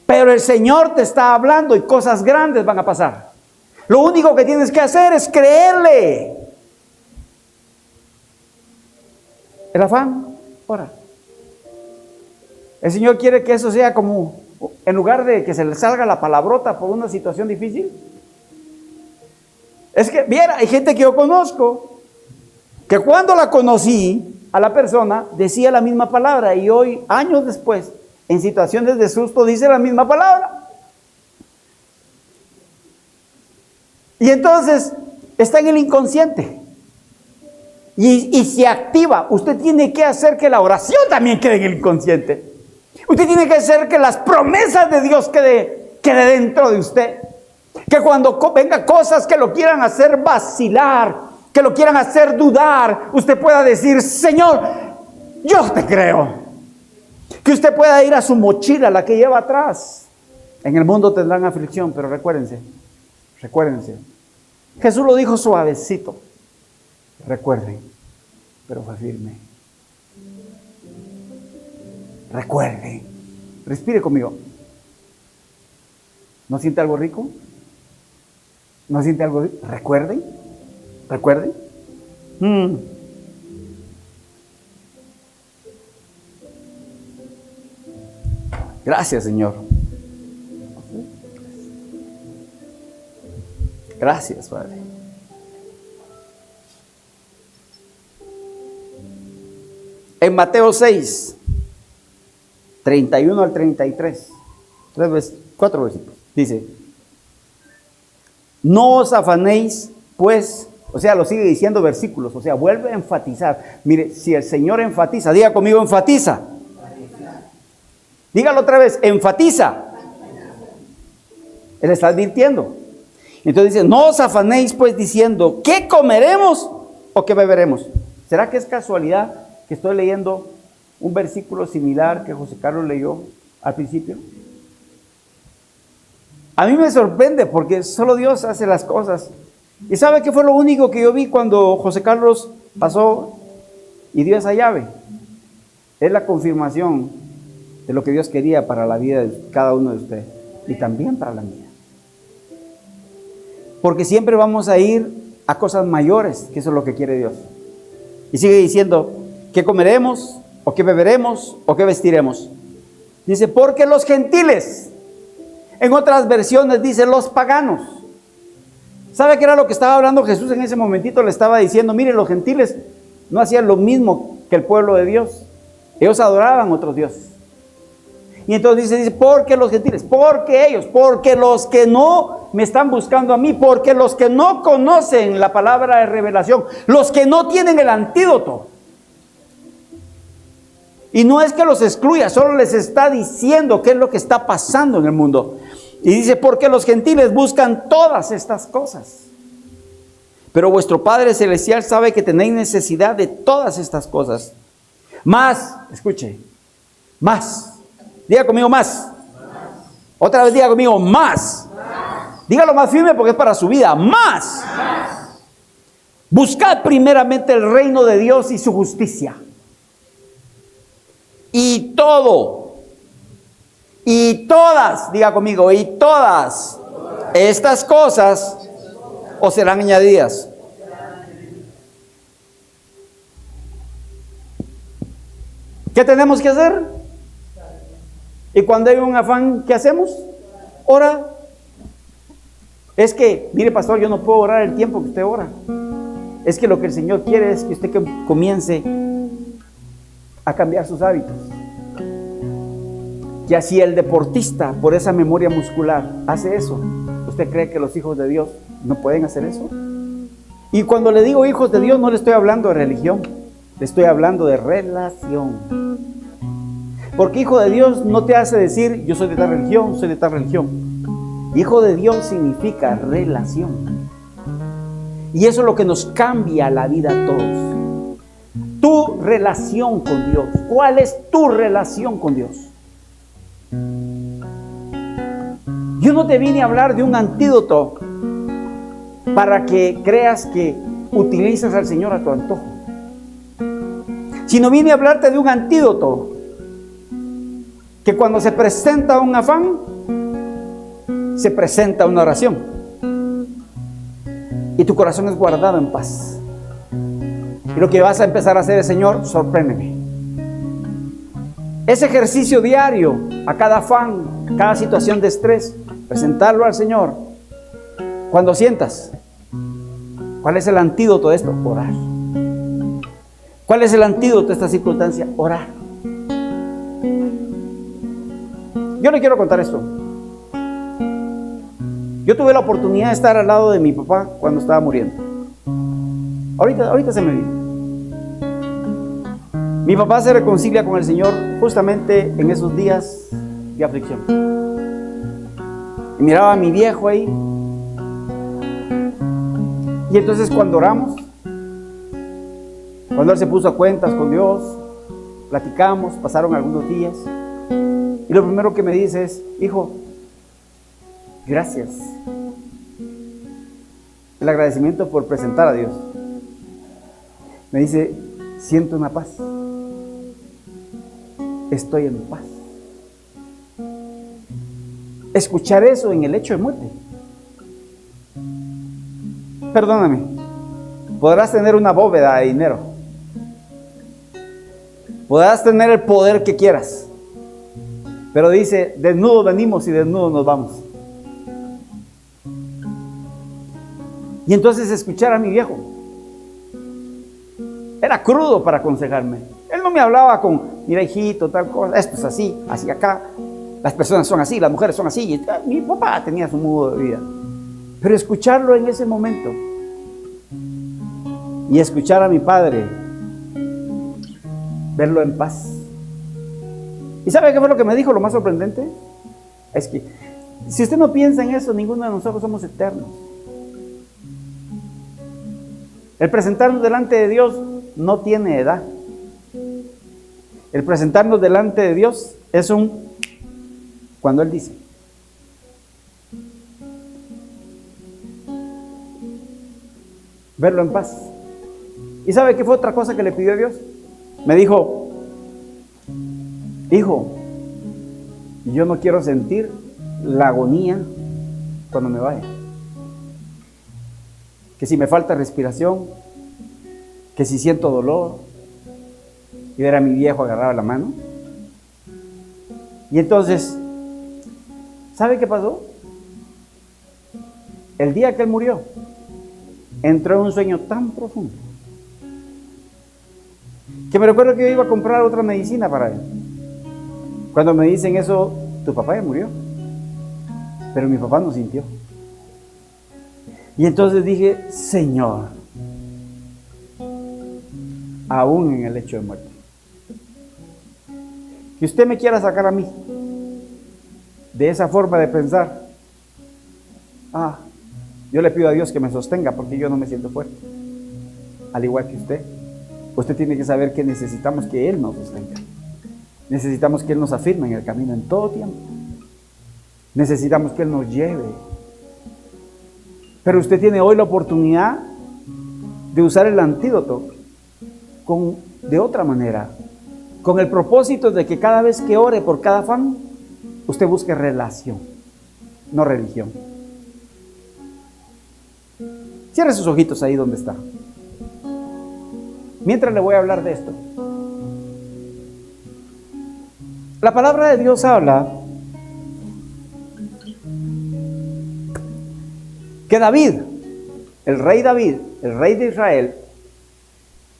Pero el Señor te está hablando y cosas grandes van a pasar. Lo único que tienes que hacer es creerle. El afán, ora. El Señor quiere que eso sea como, en lugar de que se le salga la palabrota por una situación difícil. Es que, viera, hay gente que yo conozco, que cuando la conocí a la persona, decía la misma palabra, y hoy, años después, en situaciones de susto, dice la misma palabra. Y entonces, está en el inconsciente. Y se activa. Usted tiene que hacer que la oración también quede en el inconsciente. Usted tiene que hacer que las promesas de Dios quede dentro de usted. Que cuando venga cosas que lo quieran hacer vacilar, que lo quieran hacer dudar, usted pueda decir, Señor, yo te creo. Que usted pueda ir a su mochila, la que lleva atrás. En el mundo tendrán aflicción, pero recuérdense. Jesús lo dijo suavecito. Recuerden, pero fue firme. Recuerden. Respire conmigo. ¿No siente algo rico? ¿No siente algo rico? Recuerden. Gracias, Señor. Gracias, Padre. En Mateo 6, 31 al 33, 4 versículos, dice, no os afanéis, pues, o sea, lo sigue diciendo versículos, o sea, vuelve a enfatizar. Mire, si el Señor enfatiza, diga conmigo, enfatiza. Dígalo otra vez, enfatiza. Él está advirtiendo. Entonces dice, no os afanéis, pues, diciendo, ¿qué comeremos o qué beberemos? ¿Será que es casualidad que estoy leyendo un versículo similar que José Carlos leyó al principio? A mí me sorprende porque solo Dios hace las cosas. ¿Y sabe qué fue lo único que yo vi cuando José Carlos pasó y dio esa llave? Es la confirmación de lo que Dios quería para la vida de cada uno de ustedes y también para la mía. Porque siempre vamos a ir a cosas mayores, que eso es lo que quiere Dios. Y sigue diciendo, ¿qué comeremos? ¿O qué beberemos? ¿O qué vestiremos? Dice, porque los gentiles. En otras versiones dice, los paganos. ¿Sabe qué era lo que estaba hablando Jesús en ese momentito? Le estaba diciendo, miren, los gentiles no hacían lo mismo que el pueblo de Dios. Ellos adoraban a otros dioses. Y entonces dice, porque los gentiles, porque ellos, porque los que no me están buscando a mí, porque los que no conocen la palabra de revelación, los que no tienen el antídoto. Y no es que los excluya, solo les está diciendo qué es lo que está pasando en el mundo. Y dice, porque los gentiles buscan todas estas cosas. Pero vuestro Padre Celestial sabe que tenéis necesidad de todas estas cosas. Más, escuche, más. Diga conmigo más. Otra vez diga conmigo más. Dígalo más firme porque es para su vida. Más. Buscad primeramente el reino de Dios y su justicia. Y todo, y todas, diga conmigo, y todas estas cosas os serán añadidas. ¿Qué tenemos que hacer? Y cuando hay un afán, ¿qué hacemos? Ora. Es que, mire pastor, yo no puedo orar el tiempo que usted ora. Es que lo que el Señor quiere es que usted comience a cambiar sus hábitos. Y así el deportista, por esa memoria muscular, hace eso. ¿Usted cree que los hijos de Dios no pueden hacer eso? Y cuando le digo hijos de Dios, no le estoy hablando de religión, le estoy hablando de relación. Porque hijo de Dios no te hace decir, yo soy de tal religión, soy de tal religión. Hijo de Dios significa relación. Y eso es lo que nos cambia la vida a todos. Tu relación con Dios. ¿Cuál es tu relación con Dios? Yo no te vine a hablar de un antídoto para que creas que utilizas al Señor a tu antojo, sino vine a hablarte de un antídoto que cuando se presenta un afán, se presenta una oración y tu corazón es guardado en paz. Y lo que vas a empezar a hacer es: Señor, sorpréndeme. Ese ejercicio diario, a cada afán, a cada situación de estrés, presentarlo al Señor. Cuando sientas, ¿cuál es el antídoto de esto? Orar. ¿Cuál es el antídoto de esta circunstancia? Orar. Yo le quiero contar esto. Yo tuve la oportunidad de estar al lado de mi papá cuando estaba muriendo. Ahorita se me vino. Mi papá se reconcilia con el Señor justamente en esos días de aflicción. Y miraba a mi viejo ahí. Y entonces cuando oramos, cuando él se puso a cuentas con Dios, platicamos, pasaron algunos días. Y lo primero que me dice es: hijo, gracias. El agradecimiento por presentar a Dios. Me dice: siento una paz. Estoy en paz. Escuchar eso en el lecho de muerte. Perdóname, podrás tener una bóveda de dinero, podrás tener el poder que quieras, pero dice: desnudos venimos y desnudos nos vamos. Y entonces escuchar a mi viejo era crudo para aconsejarme. Él no me hablaba con: mira hijito, tal cosa, esto es así, así acá, las personas son así, las mujeres son así. Mi papá tenía su modo de vida. Pero escucharlo en ese momento y escuchar a mi padre, verlo en paz. ¿Y sabe qué fue lo que me dijo? Lo más sorprendente es que si usted no piensa en eso, ninguno de nosotros somos eternos. El presentarnos delante de Dios no tiene edad. El presentarnos delante de Dios es cuando Él dice. Verlo en paz. ¿Y sabe qué fue otra cosa que le pidió a Dios? Me dijo: hijo, yo no quiero sentir la agonía cuando me vaya. Que si me falta respiración, que si siento dolor. Y ver a mi viejo agarrado la mano. Y entonces, ¿sabe qué pasó? El día que él murió, entró en un sueño tan profundo que me recuerdo que yo iba a comprar otra medicina para él. Cuando me dicen eso: tu papá ya murió. Pero mi papá no sintió. Y entonces dije: Señor, aún en el lecho de muerte, que usted me quiera sacar a mí de esa forma de pensar, yo le pido a Dios que me sostenga, porque yo no me siento fuerte. Al igual que usted tiene que saber que necesitamos que Él nos sostenga. Necesitamos que Él nos afirme en el camino en todo tiempo. Necesitamos que Él nos lleve Pero usted tiene hoy la oportunidad de usar el antídoto de otra manera, con el propósito de que cada vez que ore por cada afán, usted busque relación, no religión. Cierre sus ojitos ahí donde está. Mientras le voy a hablar de esto. La palabra de Dios habla que David, el rey de Israel,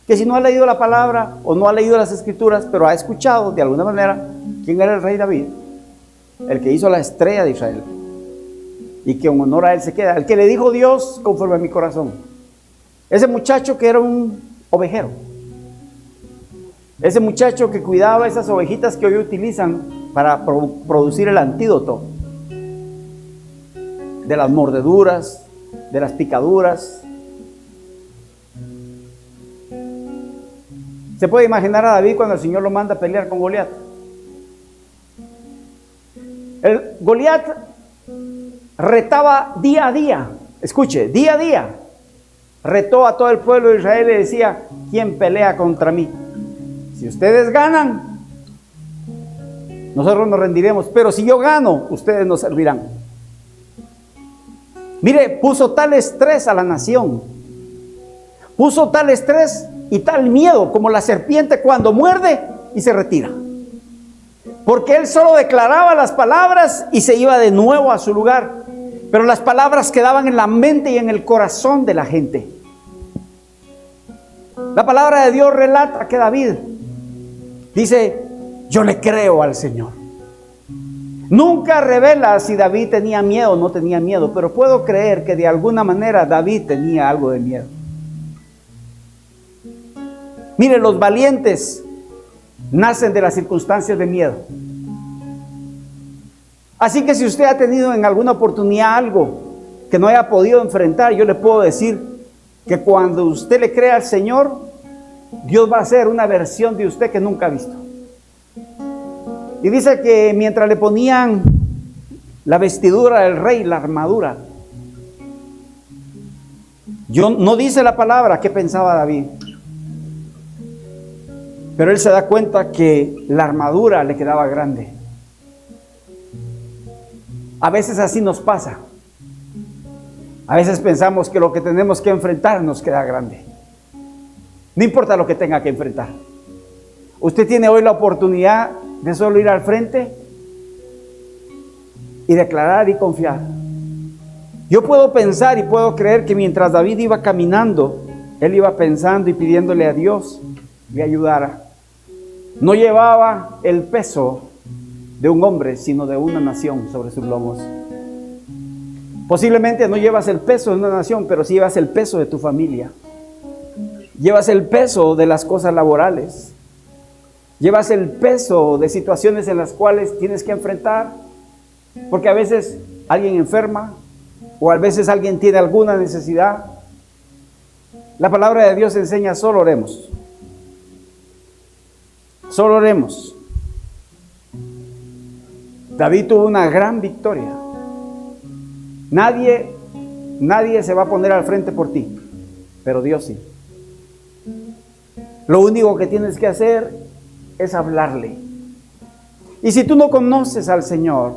que si no ha leído la palabra o no ha leído las escrituras, pero ha escuchado de alguna manera quién era el rey David, el que hizo la estrella de Israel y que en honor a él se queda, el que le dijo Dios conforme a mi corazón, ese muchacho que era un ovejero, ese muchacho que cuidaba esas ovejitas que hoy utilizan para producir el antídoto de las mordeduras, de las picaduras. Se puede imaginar a David cuando el Señor lo manda a pelear con Goliat. El Goliat retaba día a día, escuche, día a día, retó a todo el pueblo de Israel y decía: ¿quién pelea contra mí? Si ustedes ganan, nosotros nos rendiremos, pero si yo gano, ustedes nos servirán. Mire, puso tal estrés a la nación, puso tal estrés y tal miedo como la serpiente cuando muerde y se retira. Porque él solo declaraba las palabras y se iba de nuevo a su lugar. Pero las palabras quedaban en la mente y en el corazón de la gente. La palabra de Dios relata que David dice: yo le creo al Señor. Nunca revela si David tenía miedo o no tenía miedo, pero puedo creer que de alguna manera David tenía algo de miedo. Mire, los valientes nacen de las circunstancias de miedo. Así que si usted ha tenido en alguna oportunidad algo que no haya podido enfrentar, yo le puedo decir que cuando usted le crea al Señor, Dios va a hacer una versión de usted que nunca ha visto. Y dice que mientras le ponían la vestidura del rey, la armadura, no dice la palabra qué pensaba David, pero él se da cuenta que la armadura le quedaba grande. A veces así nos pasa. A veces pensamos que lo que tenemos que enfrentar nos queda grande. No importa lo que tenga que enfrentar. Usted tiene hoy la oportunidad de solo ir al frente y declarar y confiar. Yo puedo pensar y puedo creer que mientras David iba caminando, él iba pensando y pidiéndole a Dios le ayudara. No llevaba el peso de un hombre, sino de una nación sobre sus lomos. Posiblemente no llevas el peso de una nación, pero sí llevas el peso de tu familia. Llevas el peso de las cosas laborales. Llevas el peso de situaciones en las cuales tienes que enfrentar, porque a veces alguien enferma o a veces alguien tiene alguna necesidad. La palabra de Dios enseña: solo oremos. Solo oremos. David tuvo una gran victoria. Nadie se va a poner al frente por ti, pero Dios sí. Lo único que tienes que hacer es hablarle. Y si tú no conoces al Señor,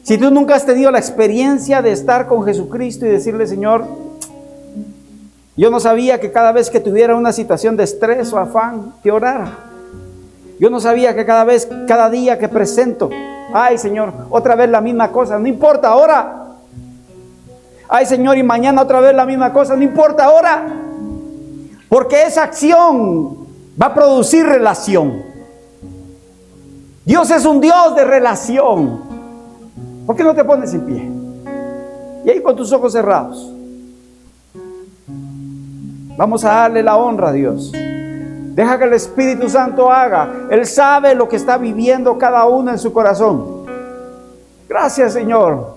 si tú nunca has tenido la experiencia de estar con Jesucristo y decirle: Señor, yo no sabía que cada vez que tuviera una situación de estrés o afán, te orara. Yo no sabía que cada día que presento, ay Señor, otra vez la misma cosa, no importa, ahora. Ay Señor, y mañana otra vez la misma cosa, no importa, ahora. Porque esa acción va a producir relación. Dios es un Dios de relación. ¿Por qué no te pones en pie? Y ahí con tus ojos cerrados, vamos a darle la honra a Dios. Deja que el Espíritu Santo haga. Él sabe lo que está viviendo cada uno en su corazón. Gracias, Señor.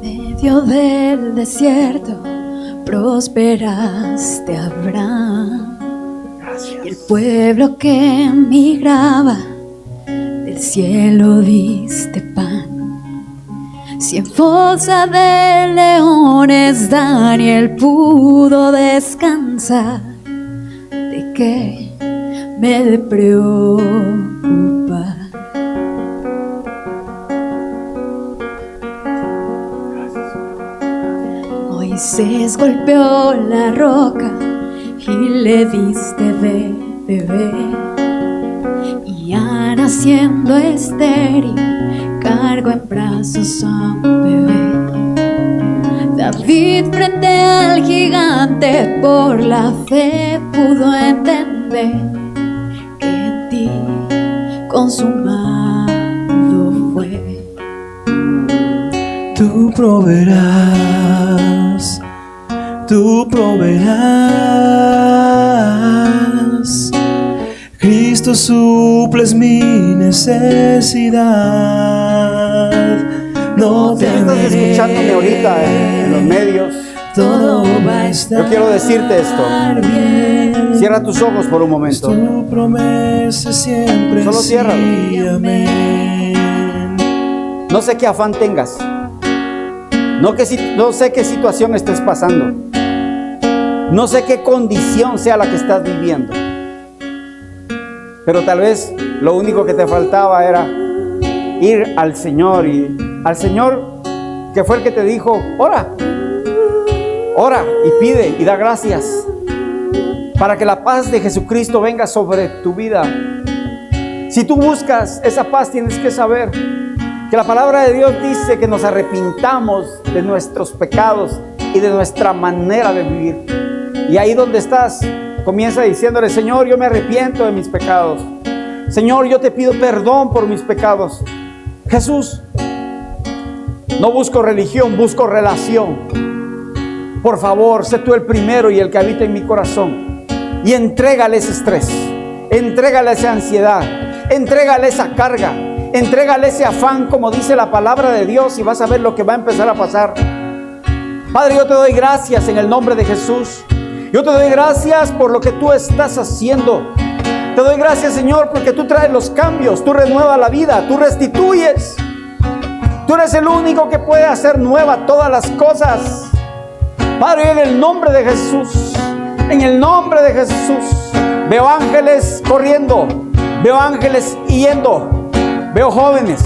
Medio del desierto prosperaste a Abraham. Gracias. Y el pueblo que emigraba Del cielo diste pan. Si en fosa de leones Daniel pudo descansar, ¿de qué me he de preocupar? Moisés golpeó la roca y le diste de beber, y Ana siendo estéril cargo en brazos a un bebé. David frente al gigante por la fe pudo entender que en ti consumado fue. Tú proveerás, tú proveerás. Cristo suples mi necesidad. No Si tú estás escuchándome ahorita en los medios, todo va a estar yo quiero decirte esto. bien. Cierra tus ojos por un momento. Tu promesa siempre Solo ciérralo. sí, amén. No sé qué afán tengas. No sé qué situación estés pasando. No sé qué condición sea la que estás viviendo. Pero tal vez lo único que te faltaba era ir al Señor, y al Señor que fue el que te dijo: ora y pide y da gracias para que la paz de Jesucristo venga sobre tu vida. Si tú buscas esa paz, tienes que saber que la palabra de Dios dice que nos arrepintamos de nuestros pecados y de nuestra manera de vivir. Y ahí donde estás, comienza diciéndole: Señor, yo me arrepiento de mis pecados. Señor, yo te pido perdón por mis pecados. Jesús, no busco religión, busco relación. Por favor, sé tú el primero y el que habita en mi corazón. Y entrégale ese estrés, entrégale esa ansiedad, entrégale esa carga, entrégale ese afán, como dice la palabra de Dios, y vas a ver lo que va a empezar a pasar. Padre, yo te doy gracias en el nombre de Jesús. Yo te doy gracias por lo que tú estás haciendo. Te doy gracias, Señor, porque tú traes los cambios, tú renuevas la vida, tú restituyes. Tú eres el único que puede hacer nueva todas las cosas. Padre, en el nombre de Jesús, en el nombre de Jesús, veo ángeles corriendo, veo ángeles yendo, veo jóvenes,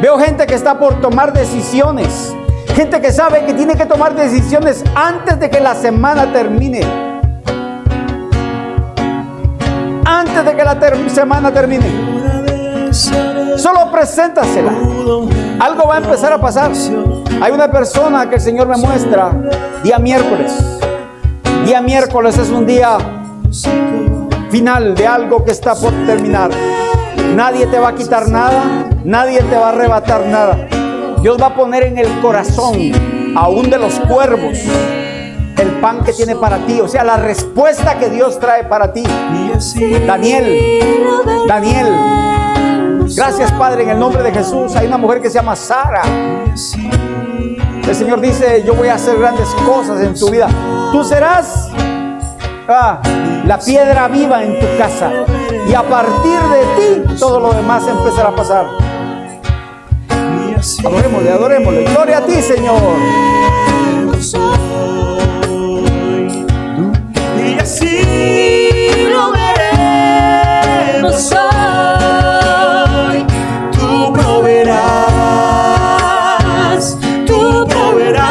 veo gente que está por tomar decisiones, gente que sabe que tiene que tomar decisiones antes de que la semana termine. Antes de que la semana termine, solo preséntasela. Algo va a empezar a pasar. Hay una persona que el Señor me muestra día miércoles. Día miércoles es un día final de algo que está por terminar. Nadie te va a quitar nada, nadie te va a arrebatar nada. Dios va a poner en el corazón, aún de los cuervos, el pan que tiene para ti, o sea, la respuesta que Dios trae para ti. Daniel, gracias, Padre, en el nombre de Jesús. Hay una mujer que se llama Sara. El Señor dice: yo voy a hacer grandes cosas en tu vida. Tú serás la piedra viva en tu casa, y a partir de ti todo lo demás empezará a pasar. Adorémosle. Gloria a ti, Señor. Y así lo veremos hoy. Tú proveerás, tú proveerás.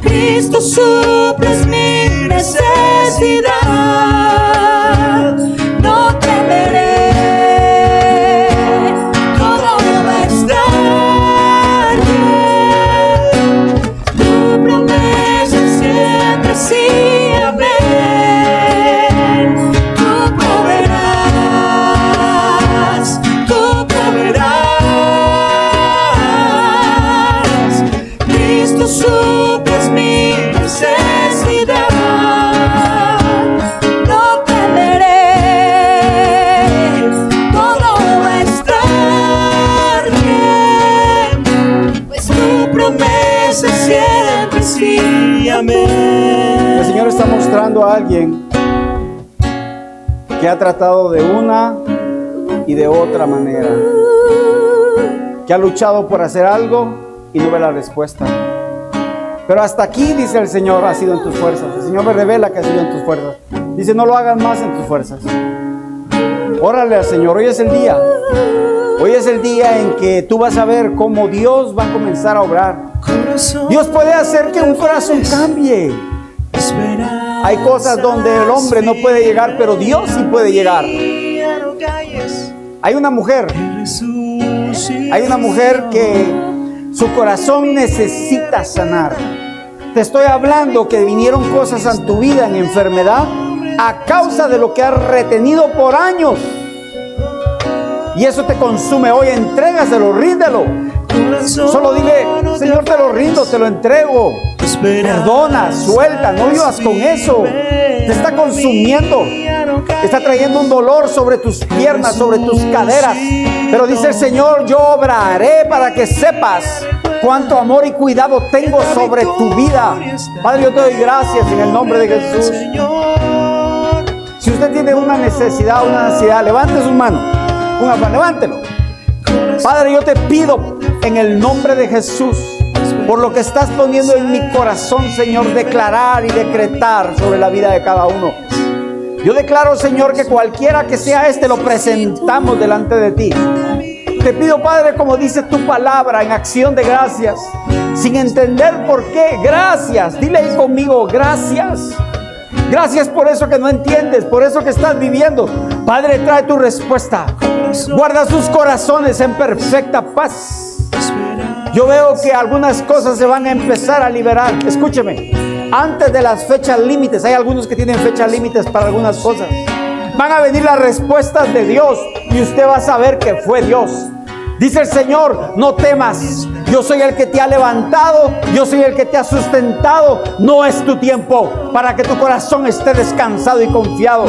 Cristo suples mi necesidad. No temeré. Sí, amén. Tú proveerás. Cristo suples mi necesidad. No temeré, todo va a estar bien, pues tu promesa siempre sí, amén. El Señor está mostrando a alguien que ha tratado de una y de otra manera, que ha luchado por hacer algo y no ve la respuesta. Pero hasta aquí, dice el Señor, ha sido en tus fuerzas. El Señor me revela que ha sido en tus fuerzas. Dice, no lo hagas más en tus fuerzas. Órale al Señor, hoy es el día. Hoy es el día en que tú vas a ver cómo Dios va a comenzar a obrar. Dios puede hacer que un corazón cambie. Hay cosas donde el hombre no puede llegar, pero Dios sí puede llegar. Hay una mujer que su corazón necesita sanar. Te estoy hablando que vinieron cosas a tu vida en enfermedad a causa de lo que has retenido por años. Y eso te consume hoy. Entrégaselo, ríndelo. Solo dile, Señor, te lo rindo, te lo entrego. Perdona, suelta, no vivas con eso. Te está consumiendo. Está trayendo un dolor sobre tus piernas, sobre tus caderas. Pero dice el Señor, yo obraré para que sepas cuánto amor y cuidado tengo sobre tu vida. Padre, yo te doy gracias en el nombre de Jesús. Si usted tiene una necesidad, levante su mano. Levántelo. Padre, yo te pido en el nombre de Jesús, por lo que estás poniendo en mi corazón, Señor, declarar y decretar sobre la vida de cada uno. Yo declaro, Señor, que cualquiera que sea lo presentamos delante de ti. Te pido, Padre, como dice tu palabra, en acción de gracias, sin entender por qué. Gracias, dile ahí conmigo, gracias. Gracias por eso que no entiendes, por eso que estás viviendo. Padre, trae tu respuesta. Guarda sus corazones en perfecta paz. Yo veo que algunas cosas se van a empezar a liberar. Escúcheme, antes de las fechas límites, hay algunos que tienen fechas límites para algunas cosas. Van a venir las respuestas de Dios y usted va a saber que fue Dios. Dice el Señor, no temas, yo soy el que te ha levantado, yo soy el que te ha sustentado. No es tu tiempo para que tu corazón esté descansado y confiado,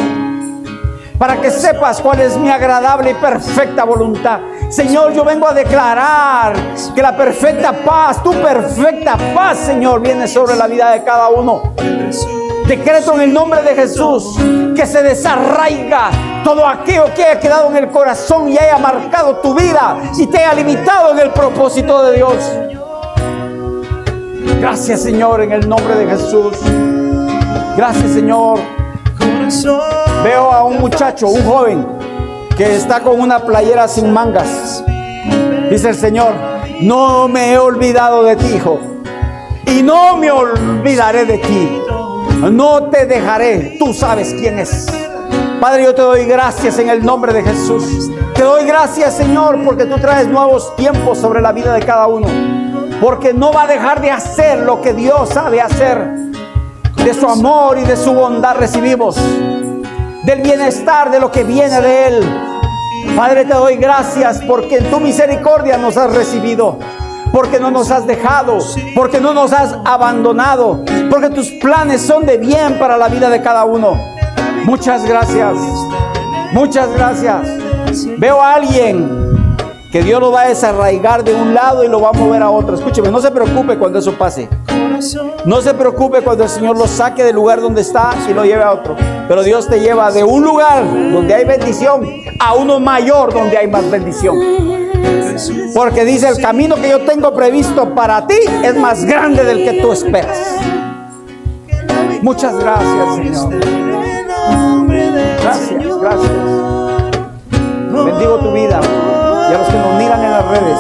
para que sepas cuál es mi agradable y perfecta voluntad. Señor, yo vengo a declarar que la perfecta paz, tu perfecta paz, Señor, viene sobre la vida de cada uno. Decreto en el nombre de Jesús que se desarraiga todo aquello que haya quedado en el corazón y haya marcado tu vida y te haya limitado en el propósito de Dios. Gracias, Señor, en el nombre de Jesús. Gracias, Señor. Veo a un muchacho, un joven, que está con una playera sin mangas. Dice el Señor, no me he olvidado de ti, hijo, y no me olvidaré de ti. No te dejaré, tú sabes quién es. Padre, yo te doy gracias en el nombre de Jesús. Te doy gracias, Señor, porque tú traes nuevos tiempos sobre la vida de cada uno. Porque no va a dejar de hacer lo que Dios sabe hacer. De su amor y de su bondad recibimos. Del bienestar de lo que viene de Él. Padre, te doy gracias porque en tu misericordia nos has recibido. Porque no nos has dejado, porque no nos has abandonado, porque tus planes son de bien para la vida de cada uno. Muchas gracias, muchas gracias. Veo a alguien que Dios lo va a desarraigar de un lado y lo va a mover a otro. Escúcheme, no se preocupe cuando eso pase. No se preocupe cuando el Señor lo saque del lugar donde está y lo lleve a otro. Pero Dios te lleva de un lugar donde hay bendición a uno mayor donde hay más bendición. Porque dice, el camino que yo tengo previsto para ti es más grande del que tú esperas. Muchas gracias, Señor. Gracias, gracias. Bendigo tu vida. Y a los que nos miran en las redes,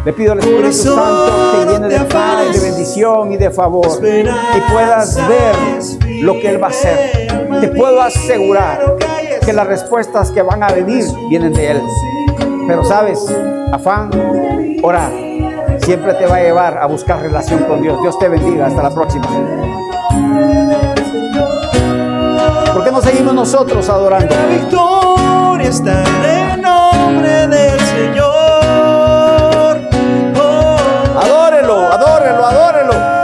le pido al Espíritu Santo que llene de paz, de bendición y de favor, y puedas ver lo que Él va a hacer. Te puedo asegurar que las respuestas que van a venir vienen de Él. Pero sabes, afán, orar, siempre te va a llevar a buscar relación con Dios. Dios te bendiga. Hasta la próxima. ¿Por qué no seguimos nosotros adorando? La victoria está en el nombre del Señor. Adórelo, adórelo, adórelo.